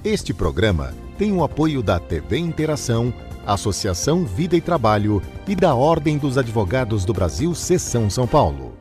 Este programa tem o apoio da TV Interação, Associação Vida e Trabalho e da Ordem dos Advogados do Brasil, Seção São Paulo.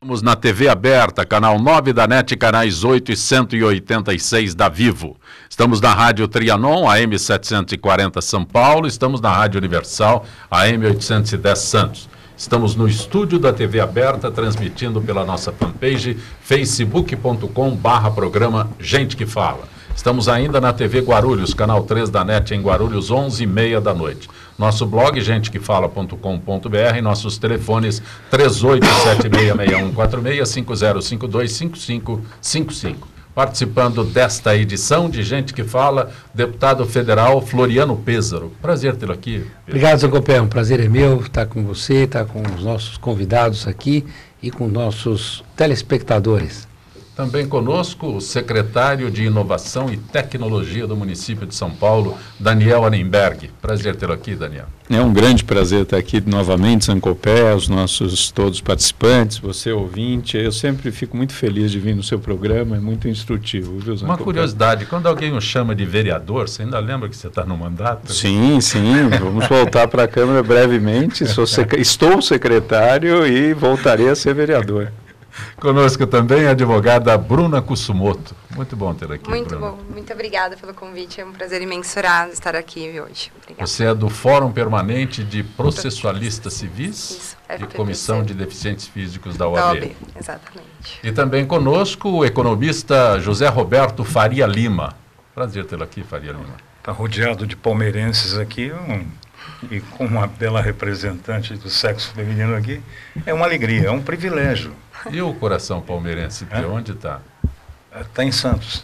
Estamos na TV aberta, canal 9 da NET, canais 8 e 186 da Vivo. Estamos na Rádio Trianon, AM 740 São Paulo. Estamos na Rádio Universal, AM 810 Santos. Estamos no estúdio da TV aberta, transmitindo pela nossa fanpage, facebook.com/programa Gente que Fala. Estamos ainda na TV Guarulhos, canal 3 da NET, em Guarulhos, 11h30 da noite. Nosso blog, gentequefala.com.br, nossos telefones 38766146-5052-5555. Participando desta edição de Gente que Fala, deputado federal Floriano Pêssaro. Prazer tê-lo aqui. Pedro. Obrigado, São Copé. Um prazer é meu estar com você, estar com os nossos convidados aqui e com nossos telespectadores. Também conosco o secretário de Inovação e Tecnologia do município de São Paulo, Daniel Annemberg. Prazer tê-lo aqui, Daniel. É um grande prazer estar aqui novamente, Sancopé, os nossos todos participantes, você ouvinte. Eu sempre fico muito feliz de vir no seu programa, é muito instrutivo, viu, Sancopé? Uma curiosidade, quando alguém o chama de vereador, você ainda lembra que você está no mandato? Sim, vamos voltar para a Câmara brevemente. Estou secretário e voltarei a ser vereador. Conosco também a advogada Bruna Kusumoto. Muito bom tê-la aqui, Muito Bruna. bom, muito obrigada pelo convite, é um prazer imensurável estar aqui hoje. Obrigada. Você é do Fórum Permanente de Processualistas Civis Isso, e FPPC. Comissão de Deficientes Físicos da Da OAB. OAB, exatamente. E também conosco o economista José Roberto Faria Lima. Prazer tê-lo aqui, Faria Lima. Está rodeado de palmeirenses aqui, e com uma bela representante do sexo feminino aqui, é uma alegria, é um privilégio. E o coração palmeirense, de onde está? Está em Santos.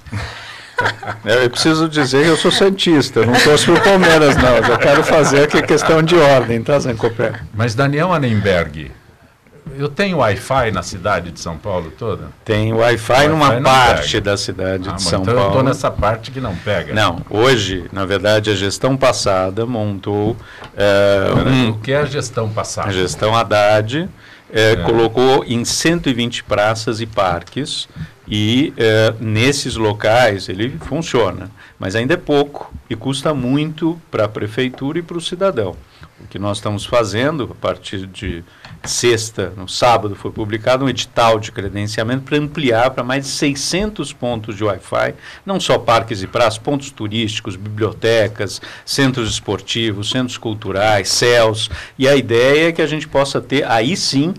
Eu preciso dizer que eu sou santista, eu não torço por Palmeiras, não. Eu já quero fazer aqui questão de ordem, tá, Sancopé? Mas, Daniel Annemberg, eu tenho Wi-Fi na cidade de São Paulo toda? Tem Wi-Fi numa parte da cidade de São então Paulo. eu estou nessa parte que não pega. Não, hoje, na verdade, a gestão passada montou... O que é a gestão passada? A gestão Haddad colocou em 120 praças e parques e nesses locais ele funciona, mas ainda é pouco e custa muito para a prefeitura e para o cidadão. O que nós estamos fazendo, a partir de sexta, no sábado, foi publicado um edital de credenciamento para ampliar para mais de 600 pontos de Wi-Fi, não só parques e praças, pontos turísticos, bibliotecas, centros esportivos, centros culturais, céus, e a ideia é que a gente possa ter, aí sim,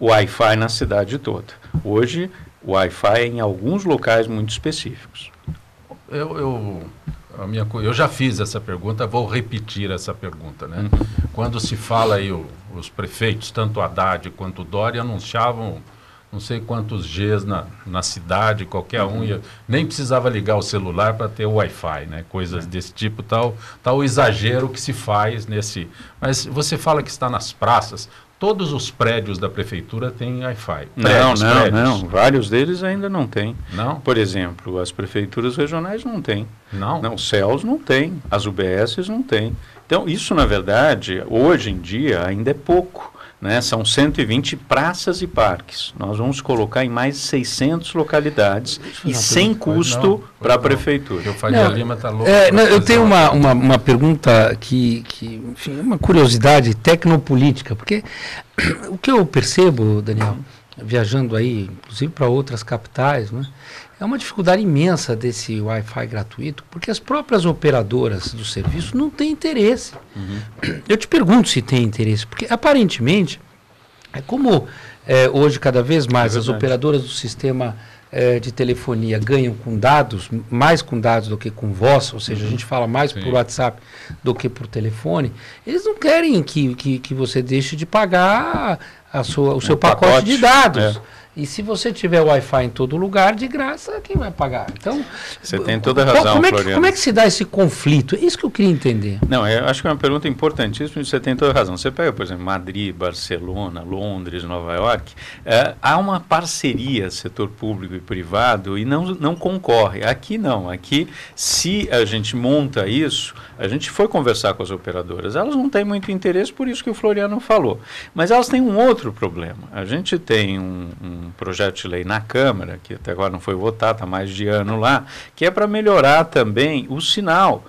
Wi-Fi na cidade toda. Hoje, o Wi-Fi é em alguns locais muito específicos. Eu já fiz essa pergunta, vou repetir essa pergunta, né? Quando se fala aí, os prefeitos, tanto Haddad quanto Dória, anunciavam não sei quantos Gs na cidade, qualquer um, nem precisava ligar o celular para ter o Wi-Fi, né? Coisas desse tipo, tal o exagero que se faz nesse... Mas você fala que está nas praças, todos os prédios da prefeitura têm Wi-Fi. Não, vários deles ainda não têm. Não? Por exemplo, as prefeituras regionais não têm. Não? Não, os CELs não têm, as UBSs não têm. Então, isso, na verdade, hoje em dia ainda é pouco, né? São 120 praças e parques. Nós vamos colocar em mais de 600 localidades e sem custo para a prefeitura. Eu Faria Lima está louco. Eu tenho uma pergunta enfim, uma curiosidade tecnopolítica, porque o que eu percebo, Daniel, viajando aí, inclusive para outras capitais, né, é uma dificuldade imensa desse Wi-Fi gratuito, porque as próprias operadoras do serviço não têm interesse. Eu te pergunto se tem interesse, porque aparentemente, hoje cada vez mais as operadoras do sistema de telefonia ganham com dados, mais com dados do que com voz, ou seja, a gente fala mais por WhatsApp do que por telefone, eles não querem que você deixe de pagar o seu pacote de dados. E se você tiver Wi-Fi em todo lugar, de graça, quem vai pagar? Então, você tem toda a razão, Floriano. Como é que se dá esse conflito? É isso que eu queria entender. Não, eu acho que é uma pergunta importantíssima, você tem toda a razão. Você pega, por exemplo, Madrid, Barcelona, Londres, Nova York, há uma parceria setor público e privado e não concorre. Aqui não, aqui se a gente monta isso, a gente foi conversar com as operadoras, elas não têm muito interesse, por isso que o Floriano falou. Mas elas têm um outro problema. A gente tem um projeto de lei na Câmara, que até agora não foi votado, há mais de ano lá, que é para melhorar também o sinal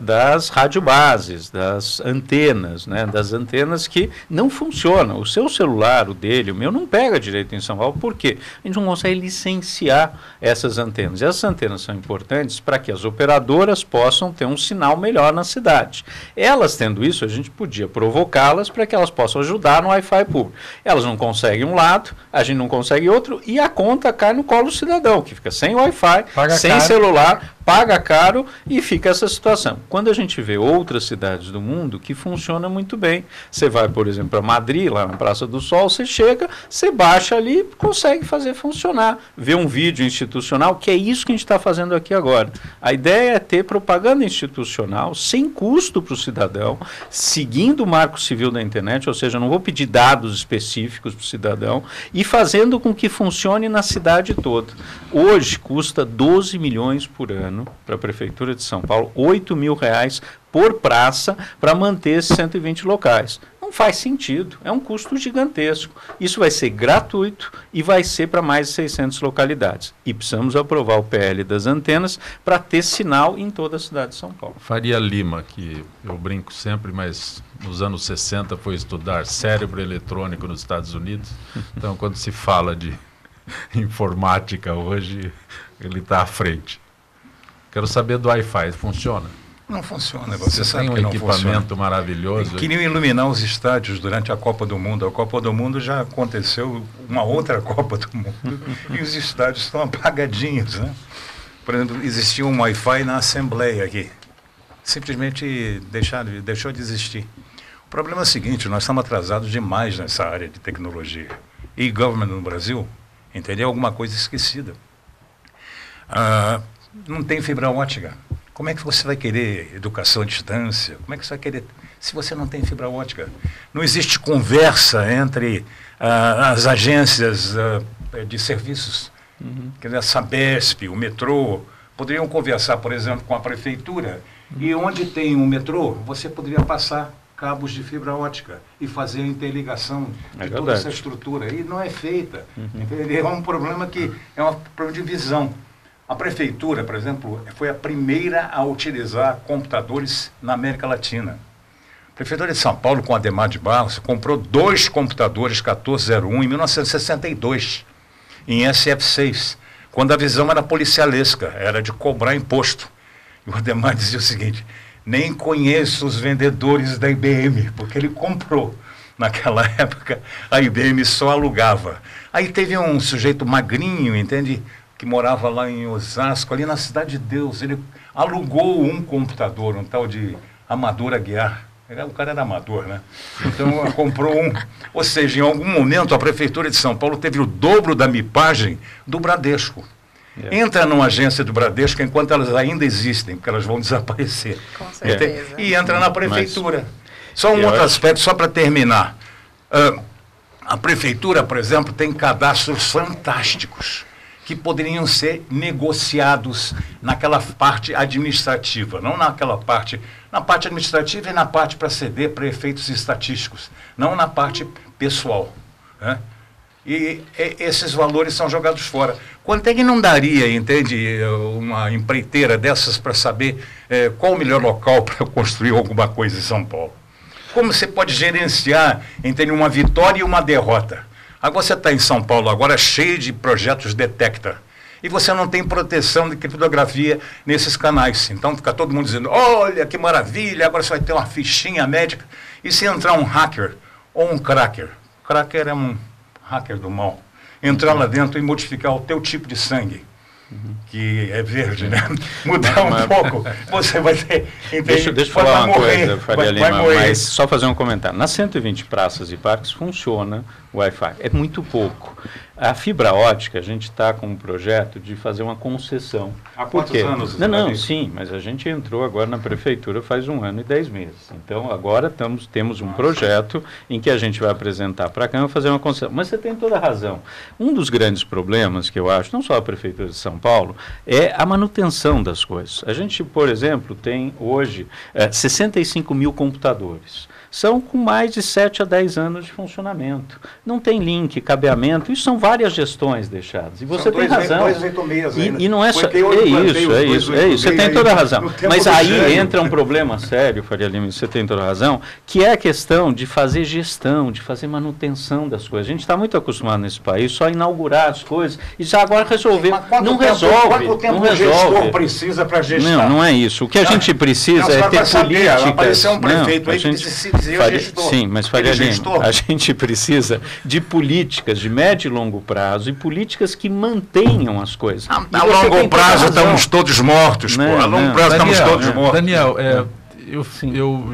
das radiobases, das antenas, né, das antenas que não funcionam. O seu celular, o dele, o meu, não pega direito em São Paulo. Por quê? A gente não consegue licenciar essas antenas. E essas antenas são importantes para que as operadoras possam ter um sinal melhor na cidade. Elas tendo isso, a gente podia provocá-las para que elas possam ajudar no Wi-Fi público. Elas não conseguem um lado, a gente não consegue outro, e a conta cai no colo do cidadão, que fica sem Wi-Fi, sem celular, paga caro e fica essa situação. Quando a gente vê outras cidades do mundo que funciona muito bem, você vai, por exemplo, para Madrid, lá na Praça do Sol, você chega, você baixa ali, consegue fazer funcionar, vê um vídeo institucional, que é isso que a gente está fazendo aqui agora. A ideia é ter propaganda institucional sem custo para o cidadão, seguindo o marco civil da internet, ou seja, não vou pedir dados específicos para o cidadão, e fazendo com que funcione na cidade toda. Hoje custa 12 milhões por ano para a Prefeitura de São Paulo, R$8 mil por praça para manter esses 120 locais. Não faz sentido, é um custo gigantesco. Isso vai ser gratuito e vai ser para mais de 600 localidades. E precisamos aprovar o PL das antenas para ter sinal em toda a cidade de São Paulo. Faria Lima, que eu brinco sempre, mas nos anos 60 foi estudar cérebro eletrônico nos Estados Unidos. Então, quando se fala de informática hoje, ele está à frente. Quero saber do Wi-Fi, funciona? Não funciona, você sabe tem um que não funciona. equipamento maravilhoso. Queriam iluminar os estádios durante a Copa do Mundo. A Copa do Mundo já aconteceu uma outra Copa do Mundo e os estádios estão apagadinhos, né? Por exemplo, existia um Wi-Fi na Assembleia aqui. Simplesmente deixou de existir. O problema é o seguinte, nós estamos atrasados demais nessa área de tecnologia. E government no Brasil, entendeu? Alguma coisa esquecida. Não tem fibra ótica. Como é que você vai querer educação à distância? Como é que você vai querer se você não tem fibra ótica? Não existe conversa entre as agências de serviços. Quer dizer, a Sabesp, o metrô, poderiam conversar, por exemplo, com a prefeitura. E onde tem um metrô, você poderia passar cabos de fibra ótica e fazer a interligação de toda essa estrutura. E não é feita. É um problema que é um problema de visão. A prefeitura, por exemplo, foi a primeira a utilizar computadores na América Latina. A Prefeitura de São Paulo, com Ademar de Barros, comprou 2 computadores 1401 em 1962, em SF6, quando a visão era policialesca, era de cobrar imposto. E o Ademar dizia o seguinte, nem conheço os vendedores da IBM, porque ele comprou. Naquela época, a IBM só alugava. Aí teve um sujeito magrinho, entende?, que morava lá em Osasco, ali na Cidade de Deus. Ele alugou um computador, um tal de Amador Aguiar. O cara era amador, né? Então, comprou um. Ou seja, em algum momento, a Prefeitura de São Paulo teve o dobro da mipagem do Bradesco. Entra numa agência do Bradesco enquanto elas ainda existem, porque elas vão desaparecer. Com certeza. E entra na Prefeitura. Só um outro aspecto, só para terminar. A Prefeitura, por exemplo, tem cadastros fantásticos que poderiam ser negociados naquela parte administrativa, não naquela parte, na parte administrativa e na parte para ceder para efeitos estatísticos, não na parte pessoal, né? E esses valores são jogados fora. Quanto é que não daria, entende, uma empreiteira dessas para saber qual o melhor local para construir alguma coisa em São Paulo? Como você pode gerenciar, entende, uma vitória e uma derrota? Agora você está em São Paulo, agora cheio de projetos Detecta. E você não tem proteção de criptografia nesses canais. Então fica todo mundo dizendo, olha que maravilha, agora você vai ter uma fichinha médica. E se entrar um hacker ou um cracker? Cracker é um hacker do mal. Entrar lá dentro e modificar o teu tipo de sangue. que é verde, né? Mudar um pouco, você vai ter... Deixa eu falar uma coisa, Faria Lima, mas só fazer um comentário. Nas 120 praças e parques funciona o Wi-Fi. É muito pouco. A fibra ótica, a gente está com um projeto de fazer uma concessão. Há quantos anos? Não, sim, mas a gente entrou agora na prefeitura faz 1 ano e 10 meses. Então, agora temos um projeto em que a gente vai apresentar para a Câmara fazer uma concessão. Mas você tem toda a razão. Um dos grandes problemas que eu acho, não só a Prefeitura de São Paulo, é a manutenção das coisas. A gente, por exemplo, tem hoje 65 mil computadores. São com mais de 7 a 10 anos de funcionamento. Não tem link, cabeamento, isso são várias gestões deixadas. E você tem razão. E não é só... É isso. Você tem toda a razão. Mas aí entra um problema sério, Faria Lima, você tem toda a razão, que é a questão de fazer gestão, de fazer manutenção das coisas. A gente está muito acostumado nesse país só a inaugurar as coisas e já agora resolver. Não resolve. Quanto tempo o gestor precisa para gestar? Não é isso. O que a gente precisa é ter políticas. Aparecer um prefeito aí que decide dizer o gestor. Sim, mas Faria Lima, a gente precisa de políticas de médio e longo prazo e políticas que mantenham as coisas. A longo prazo estamos todos mortos. A longo prazo estamos todos mortos. Daniel, eu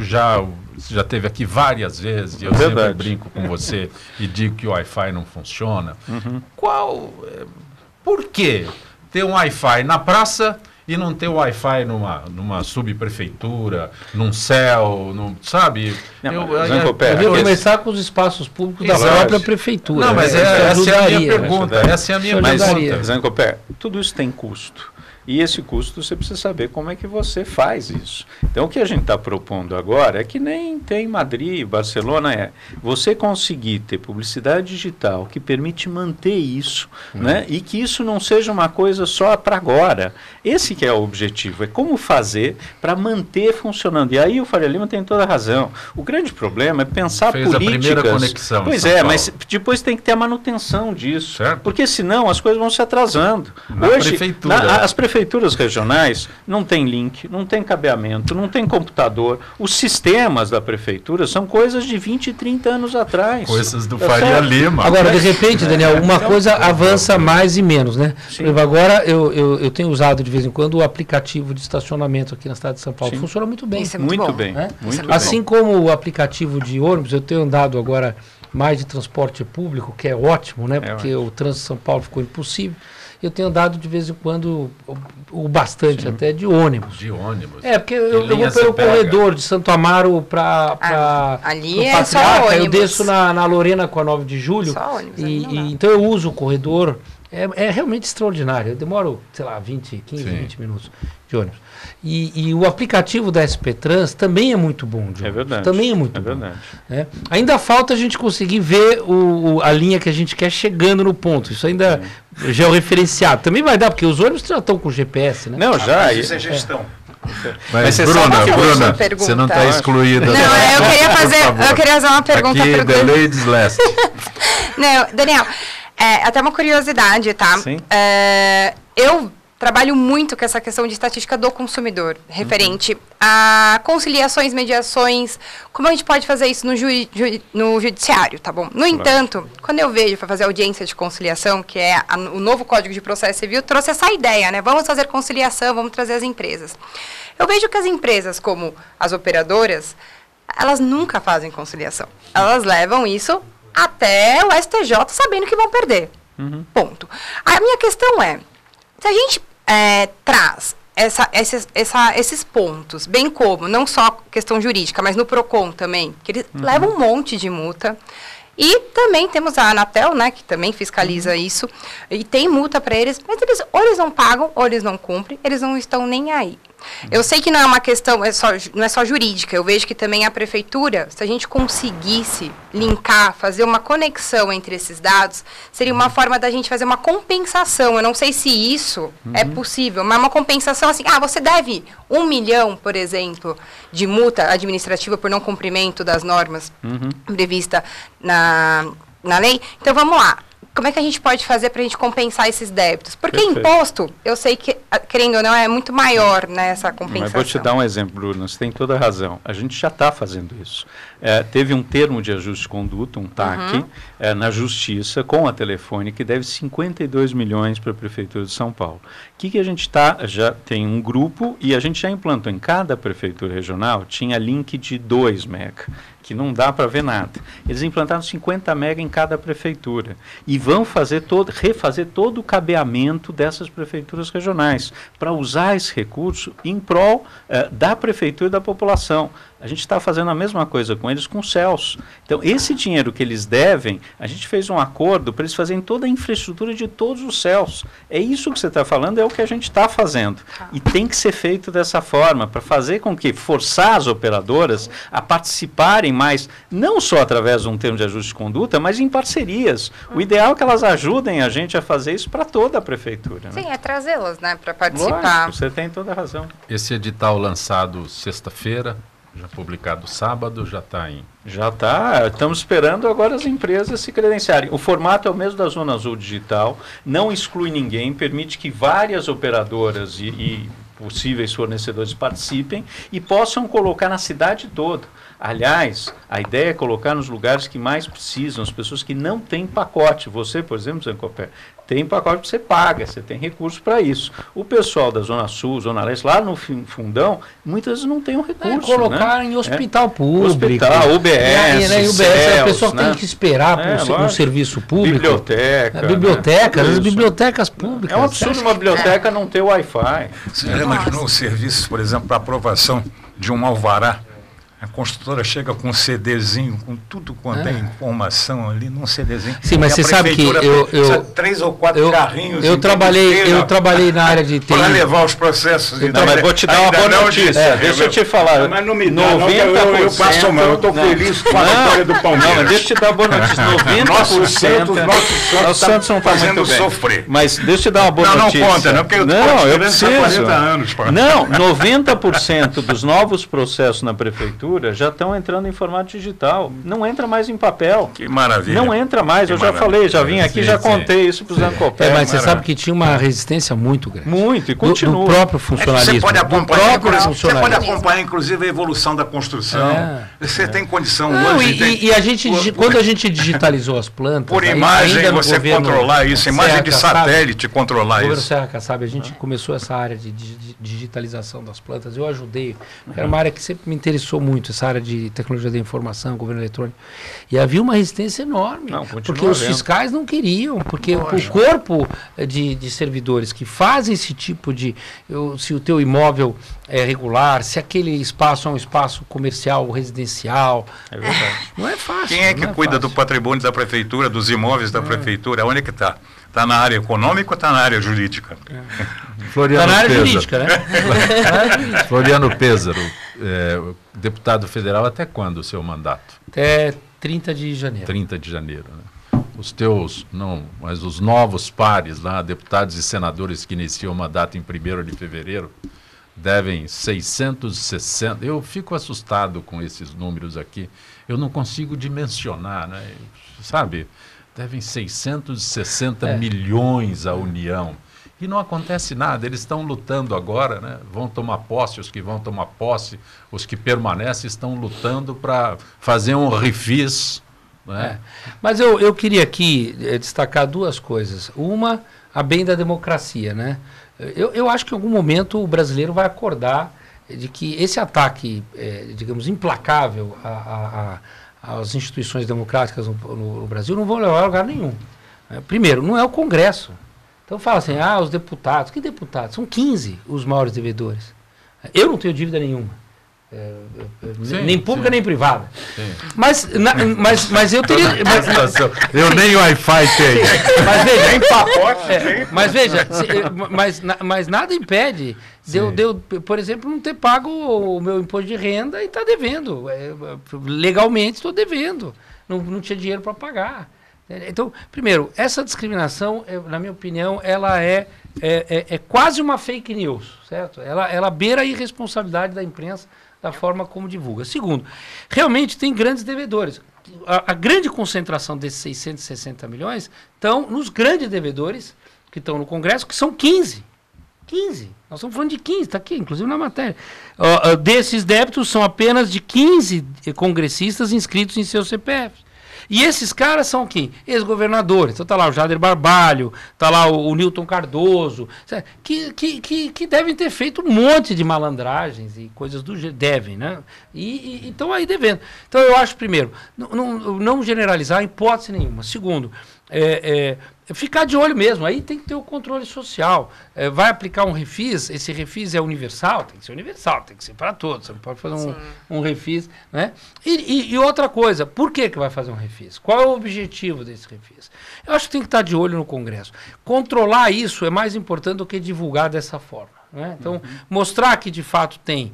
já teve aqui várias vezes, e eu sempre brinco com você e digo que o Wi-Fi não funciona. Por que ter um Wi-Fi na praça e não ter Wi-Fi numa subprefeitura, num céu, sabe? Eu vou começar com os espaços públicos da própria prefeitura. Não, mas essa é a minha pergunta. Essa é a minha pergunta. Zancopé, tudo isso tem custo. E esse custo você precisa saber como é que você faz isso. Então o que a gente está propondo agora é que nem tem Madrid, Barcelona, você conseguir ter publicidade digital que permite manter isso, né? E que isso não seja uma coisa só para agora. Esse que é o objetivo, é como fazer para manter funcionando. E aí o Faria Lima tem toda a razão. O grande problema é pensar políticas. A primeira conexão. Pois mas depois tem que ter a manutenção disso. Certo. Porque senão as coisas vão se atrasando. Hoje, as prefeituras regionais não têm link, não tem cabeamento, não tem computador. Os sistemas da prefeitura são coisas de 20 e 30 anos atrás. Coisas do Faria Lima. Agora, de repente, Daniel, uma coisa avança mais e menos, né? Por exemplo, agora eu tenho usado de vez em quando o aplicativo de estacionamento aqui na cidade de São Paulo. Funciona muito bem. Isso é muito bom. Né? Assim como o aplicativo de ônibus, eu tenho andado agora mais de transporte público, que é ótimo, né? Porque o trânsito de São Paulo ficou impossível. Eu tenho andado de vez em quando, o bastante até, de ônibus. De ônibus. Porque eu vou pelo corredor de Santo Amaro para ali é só ônibus. Eu desço na Lorena com a 9 de julho. Só ônibus. Então eu uso o corredor. É realmente extraordinário. Eu demoro, sei lá, 15, 20 minutos de ônibus. E o aplicativo da SP Trans também é muito bom. É verdade. Também é muito bom. Verdade. Né? Ainda falta a gente conseguir ver a linha que a gente quer chegando no ponto. Isso ainda já é o referenciado. Também vai dar, porque os ônibus já estão com GPS, né? Não, já. Isso é gestão. Mas Bruna, você não está excluída. Não, eu queria fazer uma pergunta. Aqui, The Ladies Last. Não, Daniel, até uma curiosidade, tá? Sim. Eu trabalho muito com essa questão de estatística do consumidor, referente a conciliações, mediações, como a gente pode fazer isso no judiciário, tá bom? No entanto, quando eu vejo para fazer audiência de conciliação, que é o novo Código de Processo Civil, trouxe essa ideia, né? Vamos fazer conciliação, vamos trazer as empresas. Eu vejo que as empresas, como as operadoras, elas nunca fazem conciliação. Elas levam isso até o STJ sabendo que vão perder. Ponto. A minha questão é, se a gente traz esses pontos, bem como, não só questão jurídica, mas no PROCON também, que eles levam um monte de multa, e também temos a Anatel, né, que também fiscaliza isso, e tem multa para eles, mas ou eles não pagam, ou eles não cumprem, eles não estão nem aí. Eu sei que não é uma questão, não é só jurídica, eu vejo que também a prefeitura, se a gente conseguisse linkar, fazer uma conexão entre esses dados, seria uma forma da gente fazer uma compensação. Eu não sei se isso é possível, mas uma compensação assim, você deve 1 milhão, por exemplo, de multa administrativa por não cumprimento das normas previstas na lei. Então, vamos lá. como é que a gente pode fazer para a gente compensar esses débitos? Porque Perfeito. imposto, eu sei que, querendo ou não, é muito maior, né, essa compensação. Mas vou te dar um exemplo, Bruno, você tem toda a razão. A gente já está fazendo isso. Teve um termo de ajuste de conduta, um TAC, na Justiça, com a Telefônica, que deve 52 milhões para a Prefeitura de São Paulo. O que a gente já tem um grupo e a gente já implantou em cada prefeitura regional, tinha link de 2 mega, que não dá para ver nada. Eles implantaram 50 mega em cada prefeitura e vão refazer todo o cabeamento dessas prefeituras regionais para usar esse recurso em prol da prefeitura e da população. A gente está fazendo a mesma coisa com eles com o CELS. Então, esse dinheiro que eles devem, a gente fez um acordo para eles fazerem toda a infraestrutura de todos os CELS. É isso que você está falando, é o que a gente está fazendo. E tem que ser feito dessa forma, para fazer com que forçar as operadoras a participarem mais, não só através de um termo de ajuste de conduta, mas em parcerias. O ideal é que elas ajudem a gente a fazer isso para toda a prefeitura. Sim, né? é trazê-las, né, para participar. Lógico, você tem toda a razão. Esse edital lançado sexta-feira, já publicado sábado, já está em... Já está, estamos esperando agora as empresas se credenciarem. O formato é o mesmo da Zona Azul Digital, não exclui ninguém, permite que várias operadoras e possíveis fornecedores participem e possam colocar na cidade toda. Aliás, a ideia é colocar nos lugares que mais precisam, as pessoas que não têm pacote. Você, por exemplo, Zancopé, tem pacote que você paga, você tem recurso para isso. O pessoal da Zona Sul, Zona Leste, lá no fundão, muitas vezes não tem um recurso. Colocar né? em hospital público. Hospital, UBS, UBS, a pessoa né? tem que esperar por um serviço público. Biblioteca. Biblioteca, né? as bibliotecas públicas. É um absurdo uma biblioteca não ter Wi-Fi. Você já imaginou o serviço, por exemplo, para aprovação de um alvará? A construtora chega com um CDzinho, com tudo quanto é informação ali, num CDzinho. Sim, mas você sabe que eu 3 ou 4 carrinhos. Eu trabalhei na área de TI. Para levar os processos. Não, mas vou te dar uma boa notícia. Deixa eu te falar. Mas não me dá, eu passo mal, eu estou feliz com a vitória do Palmeiras. Não, mas deixa eu te dar uma boa notícia. 90%. Nosso Santos não está fazendo muito bem. Sofrer. Mas deixa eu te dar uma boa notícia. Não conta, não, porque eu preciso. 40 anos. Não, 90% dos novos processos na prefeitura já estão entrando em formato digital. Não entra mais em papel. Que maravilha. Não entra mais. Eu já falei, já vim aqui, já contei isso para o Zancopé. Mas você sabe que tinha uma resistência muito grande. Muito, e continua. Do próprio funcionalismo. Você pode acompanhar, inclusive, a evolução da construção. Você tem condição hoje. Quando a gente digitalizou as plantas... Por imagem, você controlar isso. Imagem de satélite controlar isso. O governo Serra Kassab, a gente começou essa área de digitalização das plantas. Eu ajudei. Era uma área que sempre me interessou muito, essa área de tecnologia da informação, governo eletrônico. E havia uma resistência enorme. Porque os fiscais não queriam. Porque o corpo de servidores que fazem esse tipo de... se o teu imóvel é regular, se aquele espaço é um espaço comercial, residencial... É verdade. Não é fácil. Quem é que cuida do patrimônio da prefeitura, dos imóveis da prefeitura? Onde é que está? Está na área econômica ou está na área jurídica? Está na área jurídica, né? Floriano Pêsaro, deputado federal, até quando o seu mandato? Até 30 de janeiro. 30 de janeiro, né? Os teus, não, mas os novos pares lá, deputados e senadores que iniciam o mandato em 1º de fevereiro, devem 660. Eu fico assustado com esses números aqui. Eu não consigo dimensionar, né? Sabe? Devem 660 milhões à União. E não acontece nada. Eles estão lutando agora, né? Vão tomar posse, os que vão tomar posse, os que permanecem estão lutando para fazer um refis. Né? Mas eu queria aqui destacar duas coisas. Uma, a bem da democracia, né? Eu acho que em algum momento o brasileiro vai acordar de que esse ataque, digamos, implacável às instituições democráticas no Brasil não vão levar a lugar nenhum. Primeiro, não é o Congresso. Então fala assim, os deputados. Que deputados? São 15 os maiores devedores. Eu não tenho dívida nenhuma. Nem pública, nem privada. Sim. Mas eu teria... eu nem Wi-Fi tenho. Mas veja, nem pacote. Mas nada impede de eu, por exemplo, não ter pago o meu imposto de renda e estar devendo. Legalmente estou devendo. Não tinha dinheiro para pagar. Então, primeiro, essa discriminação, na minha opinião, ela é quase uma fake news, certo? Ela beira a irresponsabilidade da imprensa da forma como divulga. Segundo, realmente tem grandes devedores. A grande concentração desses 660 milhões estão nos grandes devedores que estão no Congresso, que são 15. 15. Nós estamos falando de 15, está aqui, inclusive na matéria. Desses débitos são apenas de 15 congressistas inscritos em seus CPFs. E esses caras são quem? Ex-governadores. Então tá lá o Jader Barbalho, tá lá o Newton Cardoso, que devem ter feito um monte de malandragens e coisas do jeito. Devem, né? E estão aí devendo. Então eu acho, primeiro, não generalizar em hipótese nenhuma. Segundo, ficar de olho mesmo, aí tem que ter o controle social. Vai aplicar um refis, esse refis é universal, tem que ser para todos, você não pode fazer um refis, né? E outra coisa, por que vai fazer um refis? Qual é o objetivo desse refis? Eu acho que tem que estar de olho no Congresso. Controlar isso é mais importante do que divulgar dessa forma, né? Então, mostrar que de fato tem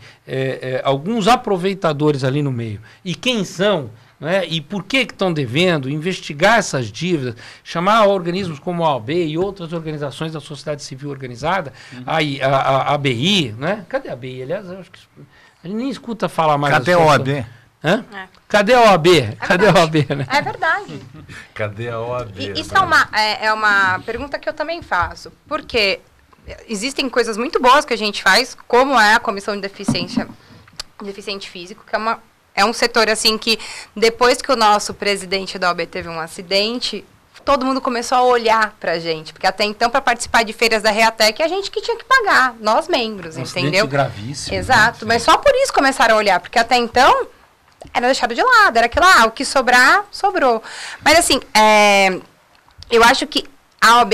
alguns aproveitadores ali no meio, e quem são, né? E por que estão devendo, investigar essas dívidas, chamar organismos como a OAB e outras organizações da sociedade civil organizada, a ABI, né? Cadê a ABI? Aliás, eu acho que a gente nem escuta falar mais. Cadê a OAB? Hã? Cadê a OAB? Cadê a OAB, né? É verdade. Cadê a OAB? Isso é uma pergunta que eu também faço, porque existem coisas muito boas que a gente faz, como é a Comissão de Deficiente Físico, que é um setor assim que, depois que o nosso presidente da OAB teve um acidente, todo mundo começou a olhar pra gente. Porque até então, para participar de feiras da Reatec, a gente que tinha que pagar, nós membros, entendeu? Gravíssimo. Exato, mas só por isso começaram a olhar, porque até então era deixado de lado, era aquilo, o que sobrar, sobrou. Mas assim, eu acho que a OAB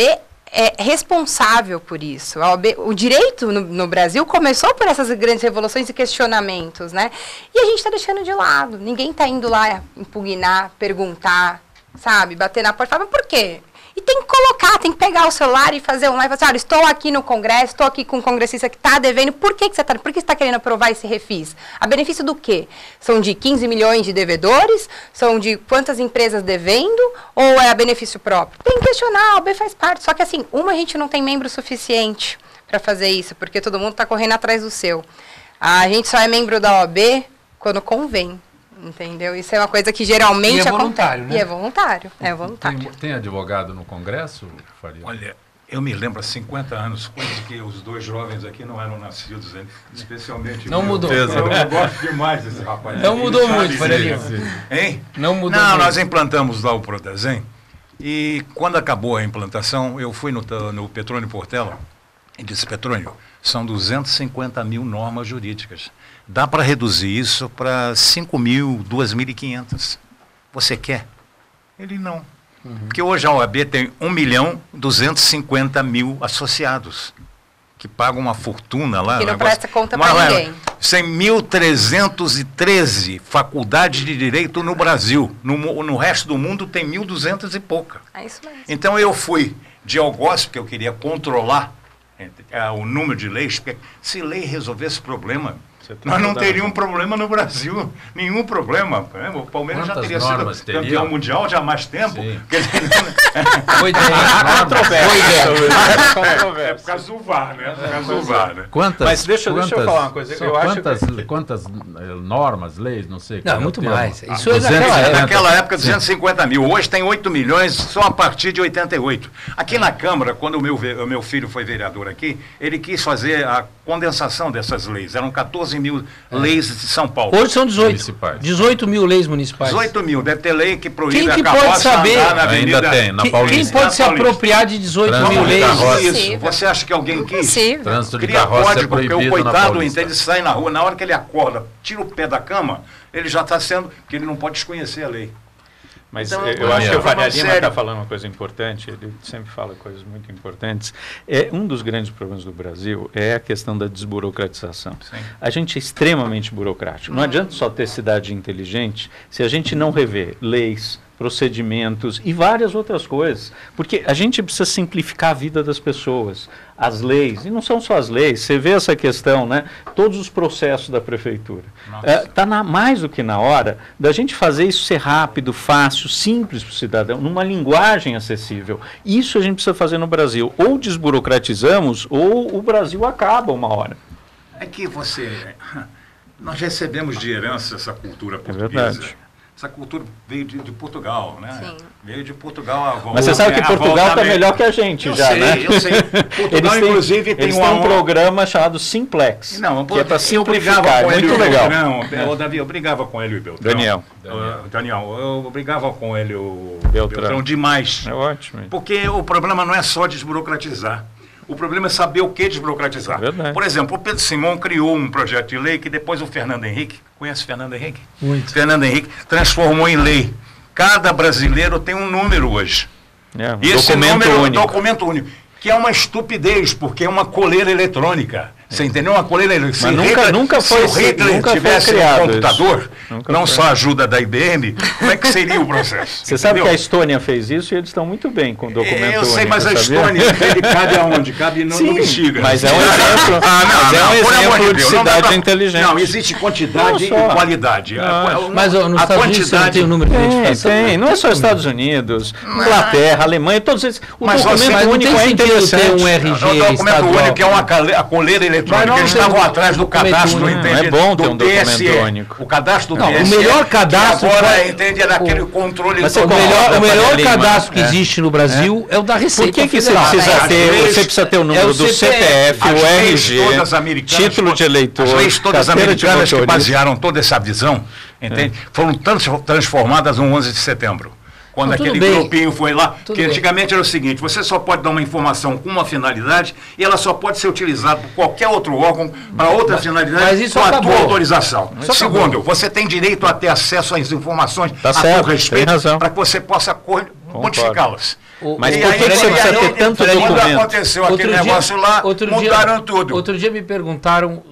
é responsável por isso. O direito no Brasil começou por essas grandes revoluções e questionamentos, né? E a gente está deixando de lado. Ninguém está indo lá impugnar, perguntar, sabe? Bater na porta. Mas por quê? E tem que colocar, tem que pegar o celular e fazer um live e falar assim, olha, estou aqui no Congresso, estou aqui com um congressista que está devendo, por que você está querendo aprovar esse refis? A benefício do quê? São de 15 milhões de devedores? São de quantas empresas devendo? Ou é a benefício próprio? Tem que questionar, a OAB faz parte. Só que assim, a gente não tem membro suficiente para fazer isso, porque todo mundo está correndo atrás do seu. A gente só é membro da OAB quando convém. Entendeu? Isso é uma coisa que geralmente... E é voluntário, né? E é voluntário, Tem advogado no Congresso, Faria? Olha, eu me lembro há 50 anos, coisa que os dois jovens aqui não eram nascidos, especialmente... Não mudou. Eu gosto demais desse rapaz. Não mudou muito, Faria Lima. Hein? Não mudou muito. Nós implantamos lá o Protazem, e quando acabou a implantação, eu fui no Petrônio Portela e disse, Petrônio, são 250 mil normas jurídicas. Dá para reduzir isso para 5.000, 2.500. Você quer? Ele não. Porque hoje a OAB tem 1.250.000 associados, que pagam uma fortuna lá. Que não presta conta para ninguém. 1.313 faculdades de direito no Brasil. No resto do mundo tem 1.200 e pouca. É isso mesmo. Então eu fui de algoz, porque eu queria controlar o número de leis, porque se lei resolvesse o problema, nós não teríamos problema no Brasil, nenhum problema. O Palmeiras já teria sido campeão mundial já há mais tempo. Foi É por causa do VAR, né? Mas deixa eu falar uma coisa. Quantas normas, leis, não sei. Não, muito mais. Isso naquela época, 250 mil. Hoje tem 8 milhões só a partir de 88. Aqui na Câmara, quando o meu filho foi vereador aqui, ele quis fazer a condensação dessas leis. Eram 14 mil leis de São Paulo. Hoje são 18 mil leis municipais. 18 mil. Deve ter lei que proíbe a carroça andar na avenida. Ainda tem, na Paulista. Quem pode se apropriar de 18 mil leis? Isso. Você acha que alguém quis? Trânsito de Cria carroça código, porque o coitado, ele ele sai na rua, na hora que ele acorda, tira o pé da cama, ele já está sendo, que ele não pode desconhecer a lei. Mas então, eu acho que o Faria Lima está falando uma coisa importante, ele sempre fala coisas muito importantes. Um dos grandes problemas do Brasil é a questão da desburocratização. Sim. A gente é extremamente burocrático. Não adianta só ter cidade inteligente se a gente não rever leis, procedimentos e várias outras coisas. Porque a gente precisa simplificar a vida das pessoas, as leis, e não são só as leis, você vê essa questão, né? Todos os processos da prefeitura. Está mais do que na hora da gente fazer isso ser rápido, fácil, simples para o cidadão, numa linguagem acessível. Isso a gente precisa fazer no Brasil. Ou desburocratizamos, ou o Brasil acaba uma hora. É que nós recebemos de herança essa cultura portuguesa. É verdade. Essa cultura veio de Portugal, né? Sim. Veio de Portugal. Mas você sabe que Portugal está melhor que a gente já, né? Eu sei. Portugal, inclusive, tem um programa chamado Simplex, que é para simplificar. É muito legal. Não, Davi, eu brigava com ele e o Beltrão. Daniel, eu brigava com ele e o Beltrão demais. É ótimo. Porque o problema não é só desburocratizar. O problema é saber o que desburocratizar. Verdade. Por exemplo, o Pedro Simão criou um projeto de lei que depois o Fernando Henrique, conhece o Fernando Henrique? Muito. Fernando Henrique transformou em lei. Cada brasileiro tem um número hoje. E esse número é um documento único. Que é uma estupidez, porque é uma coleira eletrônica. Você entendeu? Uma coleira eletrônica. Mas nunca foi se o Hitler tivesse um computador, não só ajuda da IBM, como é que seria o processo? Você sabe que a Estônia fez isso e eles estão muito bem com o documento único. Eu sei, mas a Estônia, ele cabe aonde? Cabe no Bexiga. Mas é um exemplo de cidade inteligente. Não, existe quantidade e qualidade. Mas nos Estados Unidos você não tem o número de identificação? Tem, não é só Estados Unidos, Inglaterra, Alemanha, todos esses. O documento único é interessante. Um RG o documento único que é a coleira eletrônica. Eles estavam atrás do cadastro do é bom ter um documento único. O cadastro do TSE. O melhor cadastro agora entende era aquele controle. O melhor cadastro que existe no Brasil é o da Receita. Por que você precisa ter? Você precisa ter o número do CPF, o RG, título de eleitor. As leis todas americanas que basearam toda essa visão, entende? Foram transformadas no 11 de setembro. Quando aquele grupinho foi lá, que antigamente era o seguinte, você só pode dar uma informação com uma finalidade e ela só pode ser utilizada por qualquer outro órgão para outra finalidade com a tua autorização. Segundo, você tem direito a ter acesso às informações a seu respeito para que você possa modificá-las. Mas por que você precisa ter tanto documento? Quando aconteceu aquele negócio lá, mudaram tudo. Outro dia me perguntaram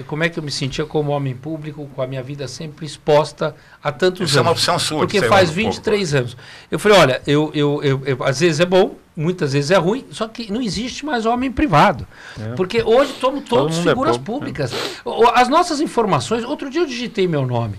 como é que eu me sentia como homem público, com a minha vida sempre exposta há tantos anos. Isso é uma opção sua. Porque faz 23 anos. Eu falei, olha, às vezes é bom, muitas vezes é ruim, só que não existe mais homem privado. Porque hoje somos todos figuras públicas. As nossas informações, outro dia eu digitei meu nome.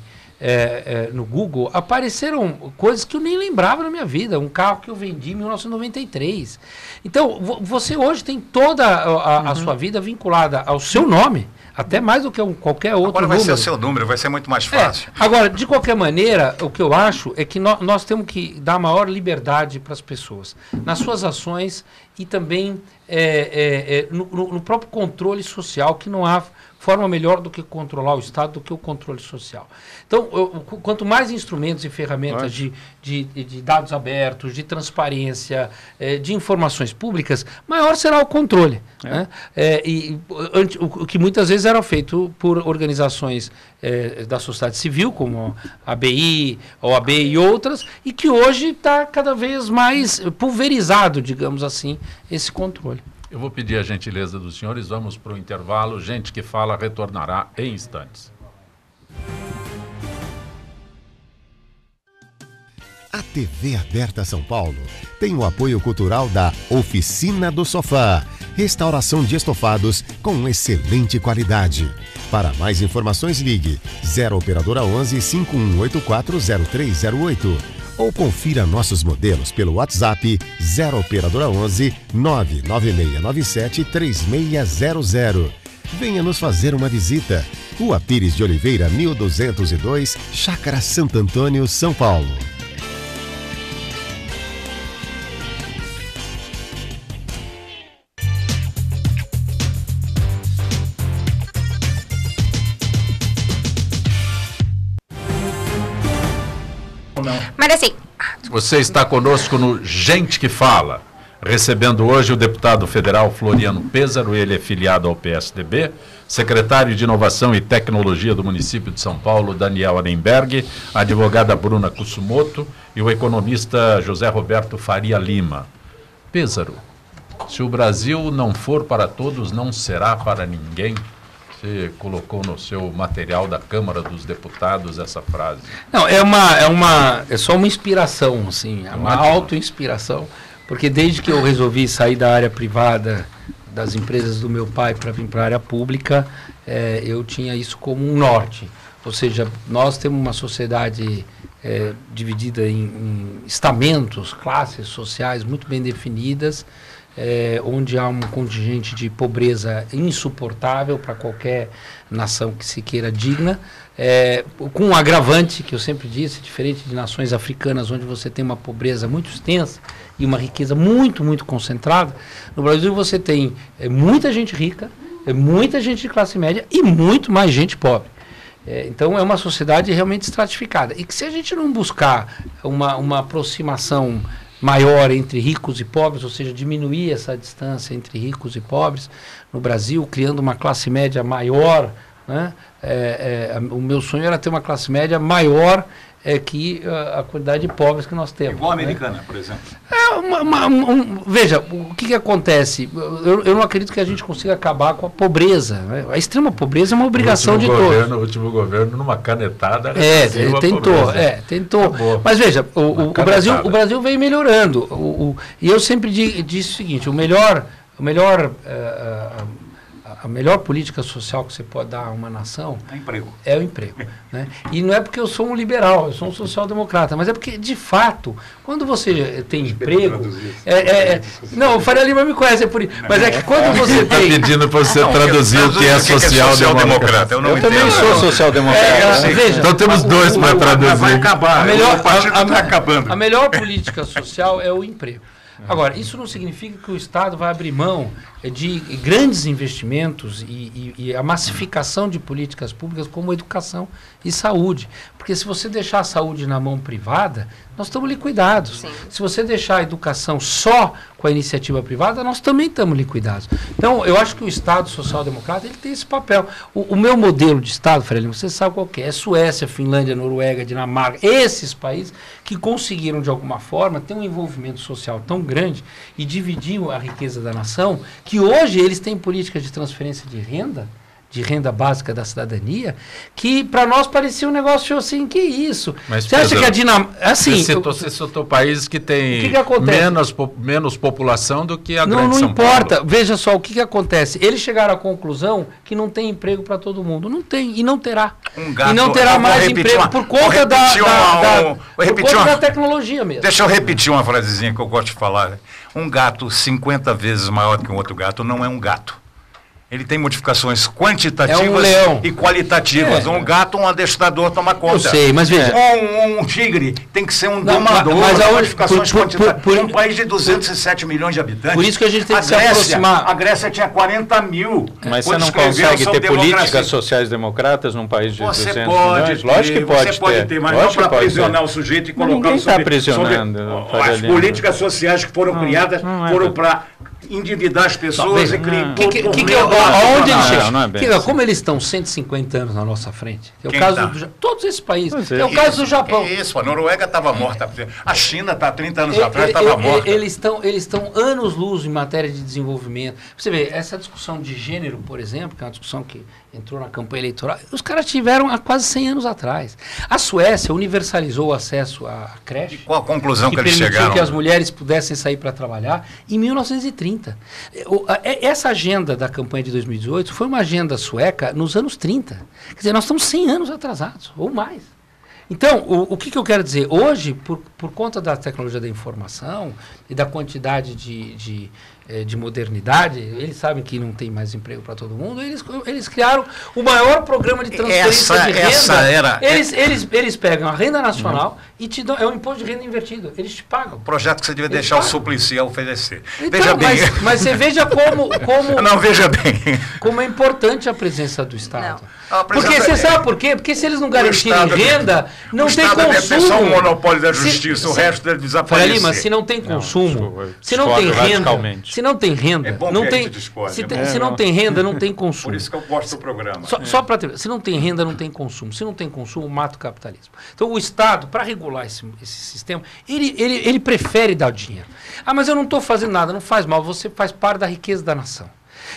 No Google, apareceram coisas que eu nem lembrava na minha vida. Um carro que eu vendi em 1993. Então, você hoje tem toda a sua vida vinculada ao seu nome, até mais do que qualquer outro número. Agora vai ser o seu número, vai ser muito mais fácil. Agora, de qualquer maneira, o que eu acho é que nós temos que dar maior liberdade para as pessoas, nas suas ações e também no próprio controle social, que não há forma melhor do que controlar o Estado do que o controle social. Então, quanto mais instrumentos e ferramentas de dados abertos, de transparência, de informações públicas, maior será o controle. Né? O que muitas vezes era feito por organizações da sociedade civil, como a ABI, OAB e outras, e que hoje está cada vez mais pulverizado, digamos assim, esse controle. Eu vou pedir a gentileza dos senhores, vamos para o intervalo. Gente que fala retornará em instantes. A TV Aberta São Paulo tem o apoio cultural da Oficina do Sofá, restauração de estofados com excelente qualidade. Para mais informações, ligue 0 Operadora 11 5184 0308. Ou confira nossos modelos pelo WhatsApp 0 Operadora 11 99697 3600. Venha nos fazer uma visita. Rua Pires de Oliveira, 1202, Chácara Santo Antônio, São Paulo. Mas assim... Você está conosco no Gente que Fala, recebendo hoje o deputado federal Floriano Pêsaro, ele é filiado ao PSDB, secretário de Inovação e Tecnologia do município de São Paulo, Daniel Arenberg, a advogada Bruna Kusumoto e o economista José Roberto Faria Lima. Pêsaro, se o Brasil não for para todos, não será para ninguém. você colocou no seu material da Câmara dos Deputados essa frase? Não, é só uma inspiração, assim, é uma auto-inspiração, porque desde que eu resolvi sair da área privada, das empresas do meu pai, para vir para a área pública, eu tinha isso como um norte. Ou seja, nós temos uma sociedade dividida em estamentos, classes sociais muito bem definidas, onde há um contingente de pobreza insuportável para qualquer nação que se queira digna, com um agravante, que eu sempre disse, diferente de nações africanas, onde você tem uma pobreza muito extensa e uma riqueza muito, muito concentrada. No Brasil você tem muita gente rica, muita gente de classe média e muito mais gente pobre. Então é uma sociedade realmente estratificada. E que se a gente não buscar uma aproximação maior entre ricos e pobres, ou seja, diminuir essa distância entre ricos e pobres no Brasil, criando uma classe média maior, né? O meu sonho era ter uma classe média maior que a quantidade de pobres que nós temos. Igual a americana, por exemplo. Veja, o que acontece? Eu não acredito que a gente consiga acabar com a pobreza, né? A extrema pobreza é uma obrigação de todos. O último governo, numa canetada, tentou. Acabou. Mas veja, o Brasil vem melhorando. E eu sempre disse o seguinte, a melhor política social que você pode dar a uma nação é o emprego. Né? E não é porque eu sou um liberal, eu sou um social-democrata, mas é porque, de fato, quando você tem emprego... Não, o Faria Lima me conhece, é por isso. Mas é que quando você tem... Está pedindo para você traduzir o que é social-democrata. Eu também sou social-democrata. Então temos dois para traduzir. Vai acabar, o partido está acabando. A melhor política social é o emprego. Agora, isso não significa que o Estado vai abrir mão de grandes investimentos e a massificação de políticas públicas como educação e saúde. Porque se você deixar a saúde na mão privada, nós estamos liquidados. Sim. Se você deixar a educação só com a iniciativa privada, nós também estamos liquidados. Então, eu acho que o Estado social-democrata ele tem esse papel. O meu modelo de Estado, Frelimo, você sabe qual que é? É Suécia, Finlândia, Noruega, Dinamarca, esses países que conseguiram, de alguma forma, ter um envolvimento social tão grande e dividir a riqueza da nação, que hoje eles têm políticas de transferência de renda básica da cidadania, que para nós parecia um negócio assim, que isso? Mas, você acha que a Dinamarca... Assim, você citou países que têm menos população do que a grande Não São importa. Paulo. Veja só, o que acontece? Eles chegaram à conclusão que não tem emprego para todo mundo. Não tem, e não terá. E não terá mais emprego por conta da tecnologia mesmo. Deixa eu repetir uma frasezinha que eu gosto de falar. Um gato 50 vezes maior que um outro gato não é um gato. Ele tem modificações quantitativas e qualitativas. Um gato, um adestrador toma conta. Eu sei, mas veja... Um tigre tem que ser um domador. Mas modificações quantitativas. Um país de 207 milhões de habitantes. Por isso que a gente tem que se aproximar. A Grécia tinha 40 mil. Mas você não consegue ter políticas sociais-democratas num país de 200 milhões? Lógico que pode ter. Você pode ter, mas não para aprisionar o sujeito e colocar o aprisionando. As políticas sociais que foram criadas foram para endividar as pessoas e criar... Aonde eles chegam? Como eles estão 150 anos na nossa frente, é o caso todos esses países, é o caso do Japão. Isso, a Noruega estava morta, a China está 30 anos atrás, estava morta. Eles estão anos-luz em matéria de desenvolvimento. Você vê, essa discussão de gênero, por exemplo, que é uma discussão que entrou na campanha eleitoral, os caras tiveram há quase 100 anos atrás. A Suécia universalizou o acesso à creche. E qual a conclusão que eles chegaram? Permitiu que as mulheres pudessem sair para trabalhar em 1930. Essa agenda da campanha de 2018 foi uma agenda sueca nos anos 30. Quer dizer, nós estamos 100 anos atrasados, ou mais. Então, o que eu quero dizer? Hoje, por conta da tecnologia da informação e da quantidade de modernidade, eles sabem que não tem mais emprego para todo mundo, eles criaram o maior programa de transferência de renda. Eles pegam a renda nacional e te dão, é um imposto de renda invertido, eles te pagam. O projeto que você devia deixar o Suplicy a oferecer. Então, veja bem. Mas você veja como não, veja bem. Como é importante a presença do Estado. Não. Porque você sabe por quê? Porque se eles não garantirem renda, não tem consumo. Deve ter só um monopólio da justiça, o resto deve desaparecer. Lima, se não tem consumo, se não tem renda, se não tem renda, se não tem renda, não tem consumo. Por isso que eu gosto do programa. Só para ter, se não tem renda, não tem consumo. Se não tem consumo, mata o capitalismo. Então o Estado, para regular esse sistema, ele prefere dar dinheiro. Ah, mas eu não estou fazendo nada, não faz mal, você faz parte da riqueza da nação.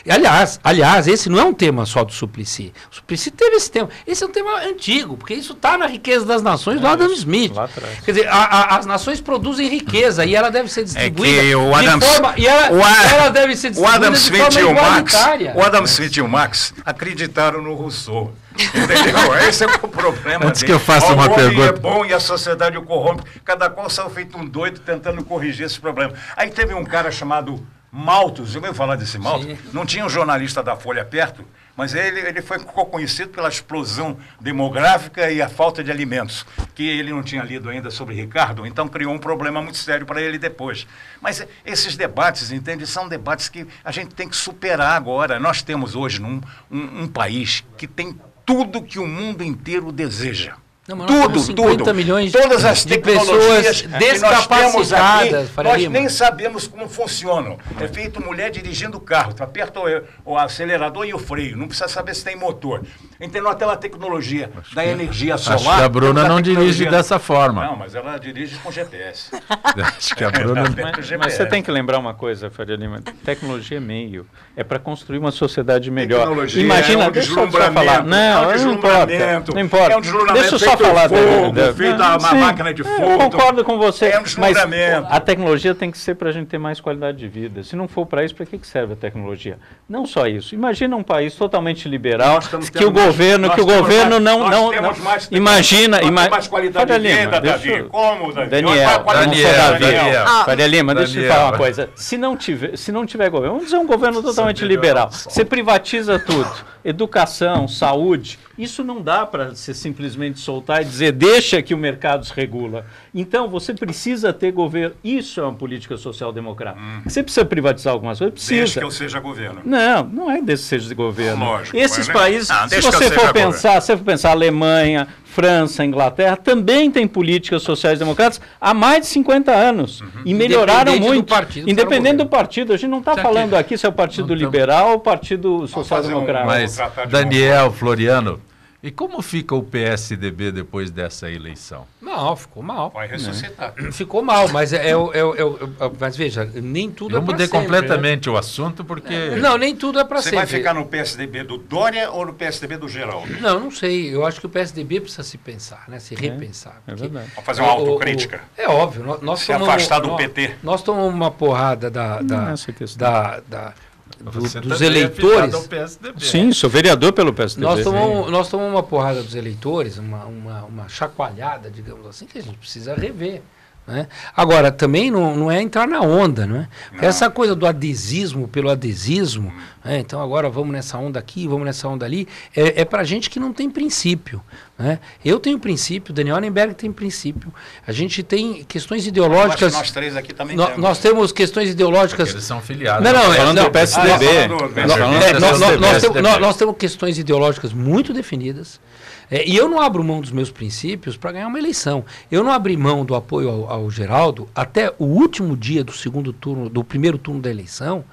E, aliás, esse não é um tema só do Suplicy. O Suplicy teve esse tema. Esse é um tema antigo, porque isso está na riqueza das nações do Adam Smith. Lá atrás. Quer dizer, as nações produzem riqueza e ela deve ser distribuída o Adam, de forma... E ela deve ser distribuída o Adam Smith de e forma o Marx, igualitária. o Adam Smith e o Marx acreditaram no Rousseau. Entendeu? Esse é o problema. Antes que eu faça uma pergunta. O homem é bom e a sociedade o corrompe. Cada qual saiu feito um doido tentando corrigir esse problema. Aí teve um cara chamado Malthus, eu ouvi falar desse Malthus, Sim. não tinha um jornalista da Folha perto, mas ele ficou conhecido pela explosão demográfica e a falta de alimentos, que ele não tinha lido ainda sobre Ricardo, então criou um problema muito sério para ele depois. Mas esses debates, entende, são debates que a gente tem que superar agora. Nós temos hoje um país que tem tudo que o mundo inteiro deseja. Não, mas nós temos 50 milhões todas as de tecnologias pessoas que nós temos aqui, Faria nós Lima. nem sabemos como funcionam. É feito mulher dirigindo o carro, tu aperta o acelerador e o freio, não precisa saber se tem motor. Então nós temos a tecnologia da energia solar. Acho que a Bruna não dirige dessa forma. Não, mas ela dirige com GPS. Acho que a Bruna... Mas você tem que lembrar uma coisa, Faria Lima, tecnologia é meio, é para construir uma sociedade melhor. Tecnologia Imagina, é um deixa eu só deslumbramento, falar. Não importa. Não importa. É um deslumbramento Deixa eu só feito falar. fogo, feito a máquina de fogo. Eu concordo com você. É um Mas deslumbramento. a tecnologia tem que ser para a gente ter mais qualidade de vida. Se não for para isso, para que serve a tecnologia? Não só isso. Imagina um país totalmente liberal, que o governo não imagina mais qualidade Faria de Lima, vida, Davi. Como, Davi? Daniel, Daniel. Faria Lima, deixa eu te falar uma coisa. Se não tiver governo, vamos dizer um governo totalmente liberal. Você privatiza tudo. Educação, saúde, isso não dá para você simplesmente soltar e dizer deixa que o mercado se regula. Então você precisa ter governo. Isso é uma política social-democrata. Você precisa privatizar algumas coisas? Precisa. Desde que eu seja governo. Não é desde que seja de governo. Lógico. Esses países, se deixa que eu você seja for pensar, Alemanha, França, Inglaterra, também tem políticas sociais democratas há mais de 50 anos. E melhoraram Independente muito. do partido, Independente do partido. A gente não está Já falando que- aqui se é o Partido Liberal ou o Partido Social-Democrata. Mas, tratar de Daniel, Floriano, e como fica o PSDB depois dessa eleição? Não, ficou mal. Vai ressuscitar. Ficou mal, mas mas veja, nem tudo Eu é para mudei sempre, completamente o assunto porque... né? Não, nem tudo é para Você sempre. vai ficar no PSDB do Dória ou no PSDB do Geraldo? Não sei. Eu acho que o PSDB precisa se pensar, né? Se repensar. É porque verdade. Vamos fazer uma autocrítica. É óbvio. Nós Se tomamos- afastar do nós- PT. Nós tomamos uma porrada essa questão. Você dos também é eleitores. filiado ao PSDB. Sim, sou vereador pelo PSDB. Nós tomamos uma porrada dos eleitores, uma chacoalhada, digamos assim, que a gente precisa rever. Né? Agora, também não é entrar na onda, não é? Porque essa coisa do adesismo pelo adesismo, né? Então agora vamos nessa onda aqui, vamos nessa onda ali, é para gente que não tem princípio. Né? Eu tenho princípio, Daniel Annenberg tem princípio, a gente tem questões ideológicas. Eu acho que nós três aqui também temos. Nós temos questões ideológicas. Eles são filiados. Falando do PSDB. Nós temos questões ideológicas muito definidas. E eu não abro mão dos meus princípios para ganhar uma eleição. Eu não abri mão do apoio ao Geraldo até o último dia do segundo turno, do primeiro turno da eleição,